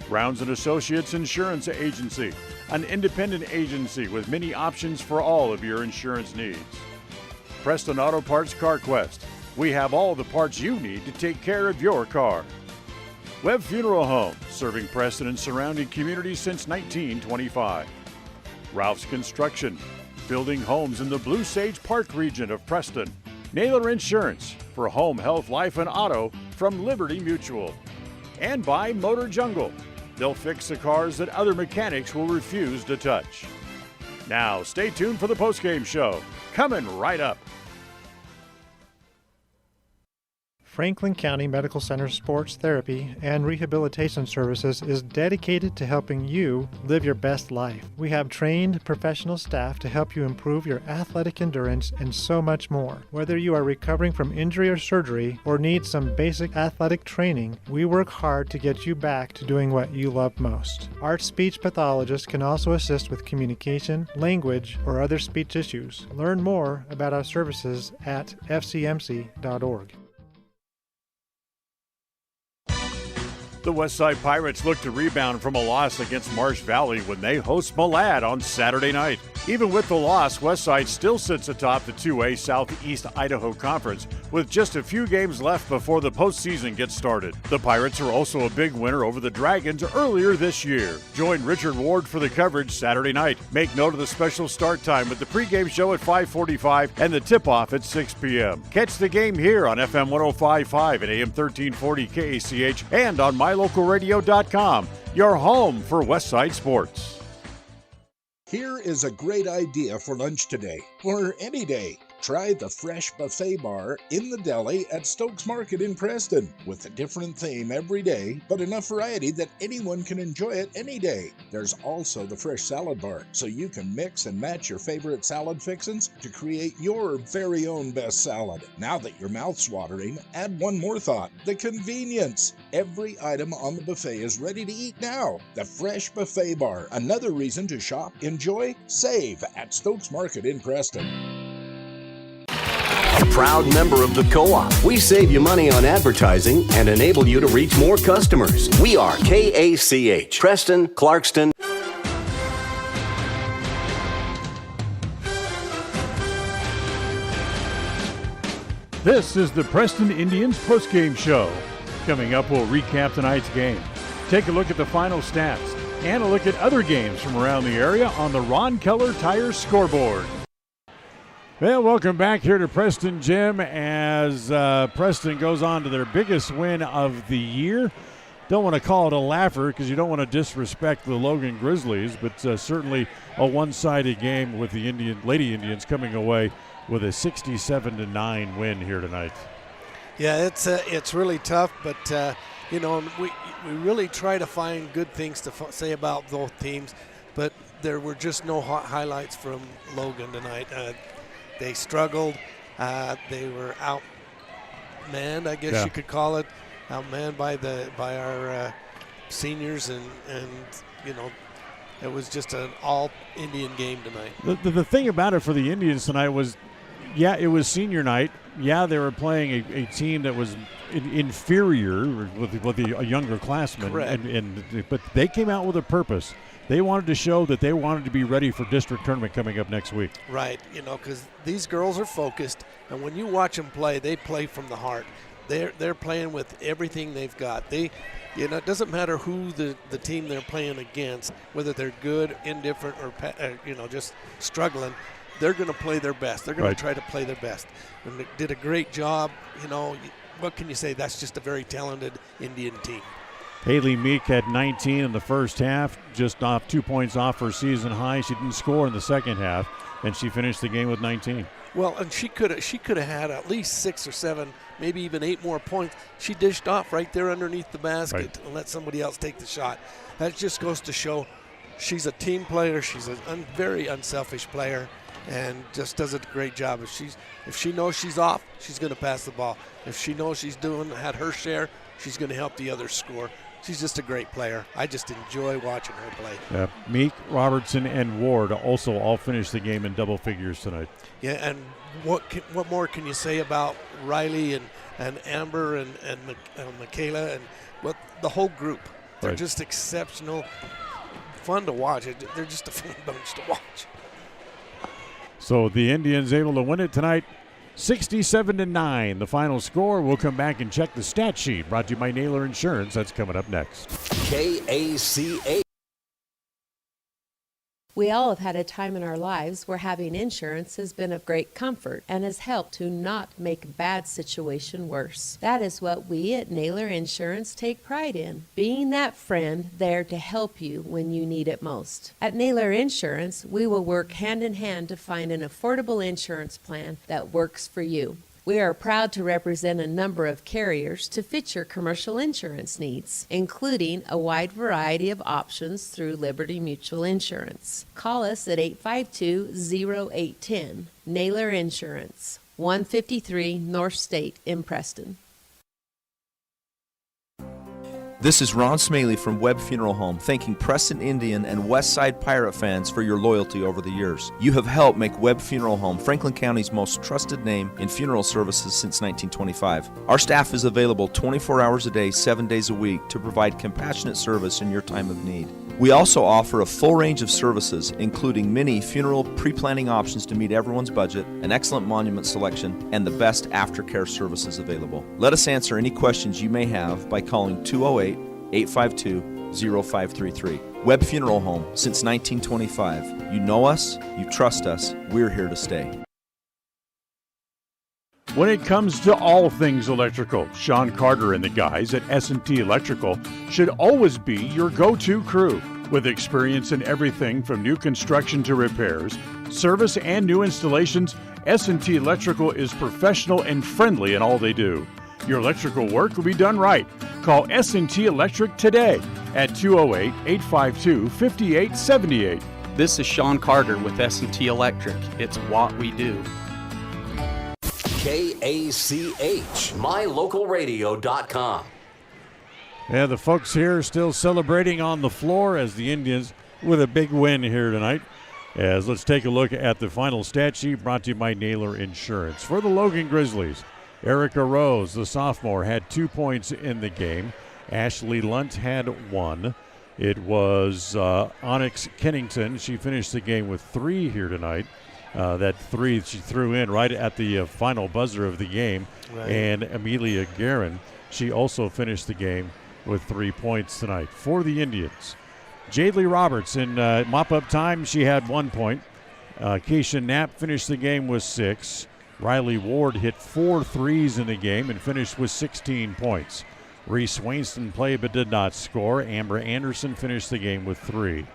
Rounds & Associates Insurance Agency, an independent agency with many options for all of your insurance needs. Preston Auto Parts CarQuest, we have all the parts you need to take care of your car. Webb Funeral Home, serving Preston and surrounding communities since 1925. Ralph's Construction, building homes in the Blue Sage Park region of Preston. Naylor Insurance, for home, health, life, and auto from Liberty Mutual. And by Motor Jungle. They'll fix the cars that other mechanics will refuse to touch. Now, stay tuned for the postgame show. Coming right up. Franklin County Medical Center Sports Therapy and Rehabilitation Services is dedicated to helping you live your best life. We have trained professional staff to help you improve your athletic endurance and so much more. Whether you are recovering from injury or surgery or need some basic athletic training, we work hard to get you back to doing what you love most. Our speech pathologist can also assist with communication, language, or other speech issues. Learn more about our services at fcmc.org. The Westside Pirates look to rebound from a loss against Marsh Valley when they host Malad on Saturday night. Even with the loss, Westside still sits atop the 2A Southeast Idaho Conference with just a few games left before the postseason gets started. The Pirates are also a big winner over the Dragons earlier this year. Join Richard Ward for the coverage Saturday night. Make note of the special start time with the pregame show at 5:45 and the tip-off at 6 p.m. Catch the game here on FM 105.5 and AM 1340 KACH and on MyLocalRadio.com, your home for Westside Sports. Here is a great idea for lunch today, or any day. Try the Fresh Buffet Bar in the deli at Stokes Market in Preston, with a different theme every day, but enough variety that anyone can enjoy it any day. There's also the Fresh Salad Bar, so you can mix and match your favorite salad fixins to create your very own best salad. Now that your mouth's watering, add one more thought: the convenience. Every item on the buffet is ready to eat now. The Fresh Buffet Bar, another reason to shop, enjoy, save at Stokes Market in Preston. A proud member of the Co-op. We save you money on advertising and enable you to reach more customers. We are KACH, Preston, Clarkston. This is the Preston Indians postgame show. Coming up, we'll recap tonight's game, take a look at the final stats, and a look at other games from around the area on the Ron Keller Tire scoreboard. Well, welcome back here to Preston, Jim, as Preston goes on to their biggest win of the year. Don't want to call it a laugher because you don't want to disrespect the Logan Grizzlies, but certainly a one-sided game with the Lady Indians coming away with a 67-9 win here tonight. Yeah, it's really tough, but we really try to find good things to say about both teams, but there were just no highlights from Logan tonight. They struggled. They were outmanned, I guess you could call it, outmanned by our seniors, and it was just an all Indian game tonight. The thing about it for the Indians tonight was, yeah, it was senior night. Yeah, they were playing a team that was inferior with a younger classman, but they came out with a purpose. They wanted to show that they wanted to be ready for district tournament coming up next week. Right, because these girls are focused, and when you watch them play, they play from the heart. They're playing with everything they've got. It doesn't matter who the team they're playing against, whether they're good, indifferent, or just struggling. They're going to play their best. They're going to try to play their best. And they did a great job. What can you say? That's just a very talented Indian team. Haley Meek had 19 in the first half, just off 2 points off her season high. She didn't score in the second half, and she finished the game with 19. Well, and she could have had at least 6 or 7, maybe even 8 more points. She dished off right there underneath the basket and let somebody else take the shot. That just goes to show she's a team player. She's a very unselfish player, and just does a great job. If she knows she's off, she's going to pass the ball. If she knows she's had her share, she's going to help the others score. She's just a great player. I just enjoy watching her play. Yeah. Meek, Robertson, and Ward also all finished the game in double figures tonight. Yeah, and what more can you say about Riley and Amber and Michaela and the whole group? They're just exceptional, fun to watch. They're just a fun bunch to watch. So the Indians able to win it tonight, 67-9. The final score. We'll come back and check the stat sheet. Brought to you by Naylor Insurance. That's coming up next. KACA. We all have had a time in our lives where having insurance has been of great comfort and has helped to not make a bad situation worse. That is what we at Naylor Insurance take pride in, being that friend there to help you when you need it most. At Naylor Insurance, we will work hand in hand to find an affordable insurance plan that works for you. We are proud to represent a number of carriers to fit your commercial insurance needs, including a wide variety of options through Liberty Mutual Insurance. Call us at 852-0810. Naylor Insurance, 153 North State in Preston. This is Ron Smaley from Webb Funeral Home, thanking Preston Indian and Westside Pirate fans for your loyalty over the years. You have helped make Webb Funeral Home Franklin County's most trusted name in funeral services since 1925. Our staff is available 24 hours a day, 7 days a week to provide compassionate service in your time of need. We also offer a full range of services, including many funeral pre-planning options to meet everyone's budget, an excellent monument selection, and the best aftercare services available. Let us answer any questions you may have by calling 208-852-0533. Webb Funeral Home, since 1925. You know us, you trust us, we're here to stay. When it comes to all things electrical, Sean Carter and the guys at S&T Electrical should always be your go-to crew. With experience in everything from new construction to repairs, service, and new installations, S&T Electrical is professional and friendly in all they do. Your electrical work will be done right. Call S&T Electric today at 208-852-5878. This is Sean Carter with S&T Electric. It's what we do. KACH, mylocalradio.com. Yeah, the folks here are still celebrating on the floor as the Indians with a big win here tonight. As let's take a look at the final stat sheet brought to you by Naylor Insurance. For the Logan Grizzlies, Erica Rose, the sophomore, had 2 points in the game. Ashley Lunt had 1. It was Onyx Kennington. She finished the game with 3 here tonight. That 3 she threw in right at the final buzzer of the game. Right. And Amelia Guerin, she also finished the game with 3 points tonight. For the Indians, Jadley Roberts in mop-up time, she had 1 point. Keisha Knapp finished the game with 6. Riley Ward hit 4 threes in the game and finished with 16 points. Reese Wainston played but did not score. Amber Anderson finished the game with 3.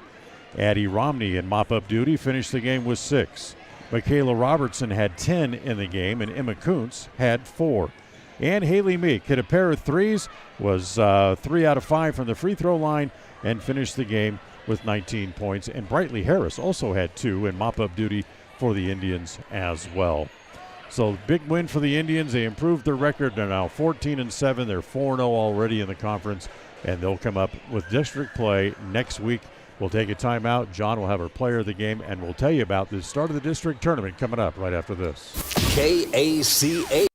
Addie Romney in mop-up duty finished the game with 6. Michaela Robertson had 10 in the game, and Emma Kuntz had 4. And Haley Meek hit a pair of threes, was 3 out of 5 from the free throw line, and finished the game with 19 points. And Brightly Harris also had 2 in mop-up duty for the Indians as well. So big win for the Indians. They improved their record. They're now 14-7. They're 4-0 already in the conference, and they'll come up with district play next week. We'll take a timeout. John will have our player of the game, and we'll tell you about the start of the district tournament coming up right after this. KACA.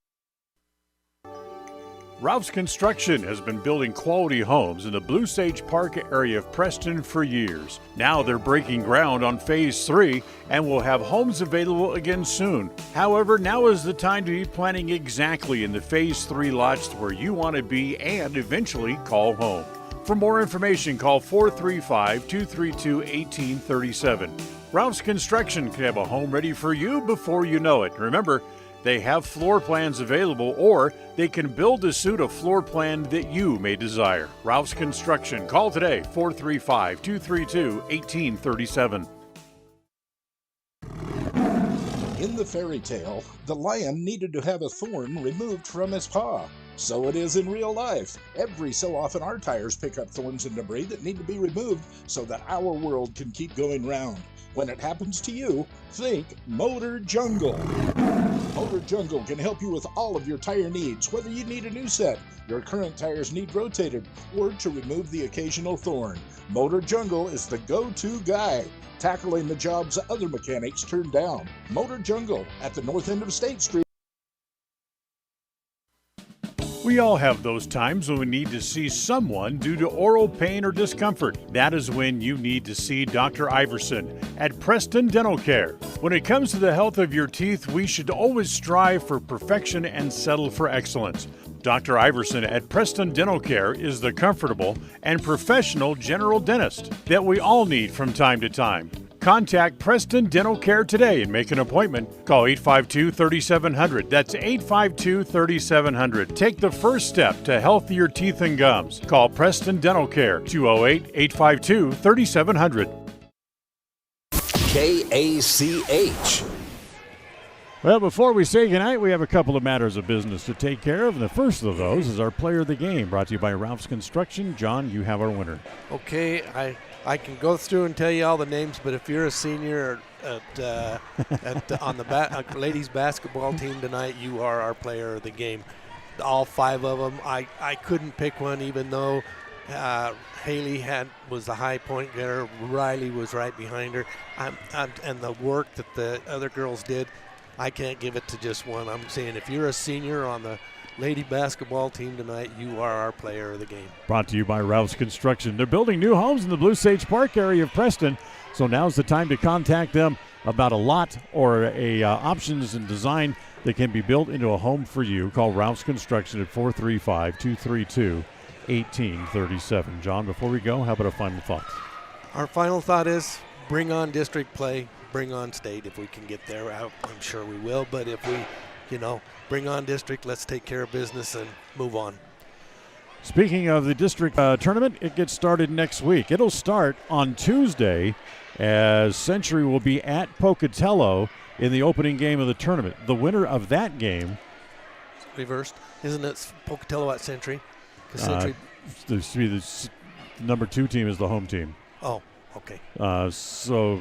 Ralph's Construction has been building quality homes in the Blue Sage Park area of Preston for years. Now they're breaking ground on Phase 3 and will have homes available again soon. However, now is the time to be planning exactly in the Phase 3 lots where you want to be and eventually call home. For more information, call 435-232-1837. Ralph's Construction can have a home ready for you before you know it. Remember, they have floor plans available, or they can build to suit a floor plan that you may desire. Ralph's Construction. Call today, 435-232-1837. In the fairy tale, the lion needed to have a thorn removed from his paw. So it is in real life. Every so often our tires pick up thorns and debris that need to be removed so that our world can keep going round. When it happens to you, think Motor Jungle. Motor Jungle can help you with all of your tire needs, whether you need a new set, your current tires need rotated, or to remove the occasional thorn. Motor Jungle is the go-to guy, tackling the jobs other mechanics turn down. Motor Jungle at the north end of State Street. We all have those times when we need to see someone due to oral pain or discomfort. That is when you need to see Dr. Iverson at Preston Dental Care. When it comes to the health of your teeth, we should always strive for perfection and settle for excellence. Dr. Iverson at Preston Dental Care is the comfortable and professional general dentist that we all need from time to time. Contact Preston Dental Care today and make an appointment. Call 852-3700. That's 852-3700. Take the first step to healthier teeth and gums. Call Preston Dental Care, 208-852-3700. KACH. Well, before we say goodnight, we have a couple of matters of business to take care of. And the first of those is our player of the game, brought to you by Ralph's Construction. John, you have our winner. Okay, I can go through and tell you all the names, but if you're a senior on the ladies basketball team tonight, you are our player of the game. All 5 of them. I couldn't pick one, even though Haley was the high point getter. Riley was right behind her, and the work that the other girls did. I can't give it to just one. I'm saying if you're a senior on the lady basketball team tonight, you are our player of the game. Brought to you by Ralph's Construction. They're building new homes in the Blue Sage Park area of Preston, so now's the time to contact them about a lot or a options and design that can be built into a home for you. Call Ralph's Construction at 435-232-1837. John, before we go, how about a final thought? Our final thought is bring on district play, bring on state if we can get there. I'm sure we will, but if we, bring on district, let's take care of business and move on. Speaking of the district tournament, it gets started next week. It'll start on Tuesday as Century will be at Pocatello in the opening game of the tournament. The winner of that game... Reversed. Isn't it Pocatello at Century? The number 2 team is the home team. Oh, okay. So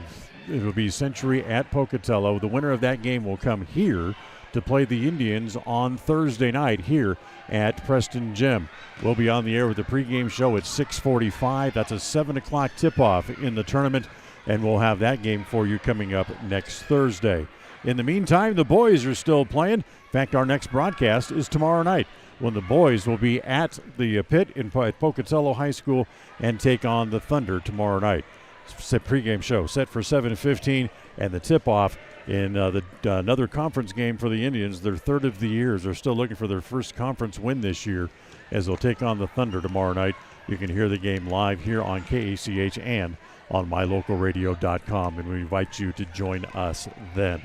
it will be Century at Pocatello. The winner of that game will come here to play the Indians on Thursday night here at Preston Gym. We'll be on the air with the pregame show at 6:45. That's a 7 o'clock tip-off in the tournament, and we'll have that game for you coming up next Thursday. In the meantime, the boys are still playing. In fact, our next broadcast is tomorrow night when the boys will be at the pit at Pocatello High School and take on the Thunder tomorrow night. Pregame show set for 7:15, and the tip-off in another conference game for the Indians, their 3rd of the year. They're still looking for their first conference win this year as they'll take on the Thunder tomorrow night. You can hear the game live here on KACH and on mylocalradio.com, and we invite you to join us then.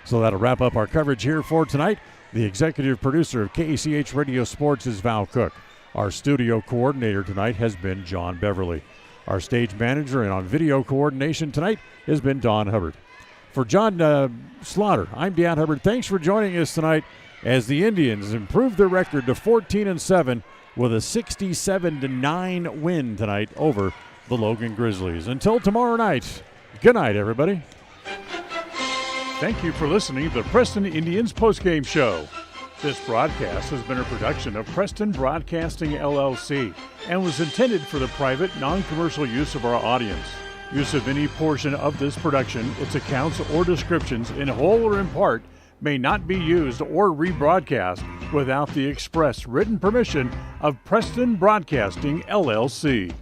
So that'll wrap up our coverage here for tonight. The executive producer of KACH Radio Sports is Val Cook. Our studio coordinator tonight has been John Beverly. Our stage manager and on video coordination tonight has been Don Hubbard. For John Slaughter, I'm Dan Hubbard. Thanks for joining us tonight as the Indians improve their record to 14-7 with a 67-9 win tonight over the Logan Grizzlies. Until tomorrow night, good night, everybody. Thank you for listening to the Preston Indians postgame show. This broadcast has been a production of Preston Broadcasting, LLC, and was intended for the private, non-commercial use of our audience. Use of any portion of this production, its accounts or descriptions, in whole or in part, may not be used or rebroadcast without the express written permission of Preston Broadcasting, LLC.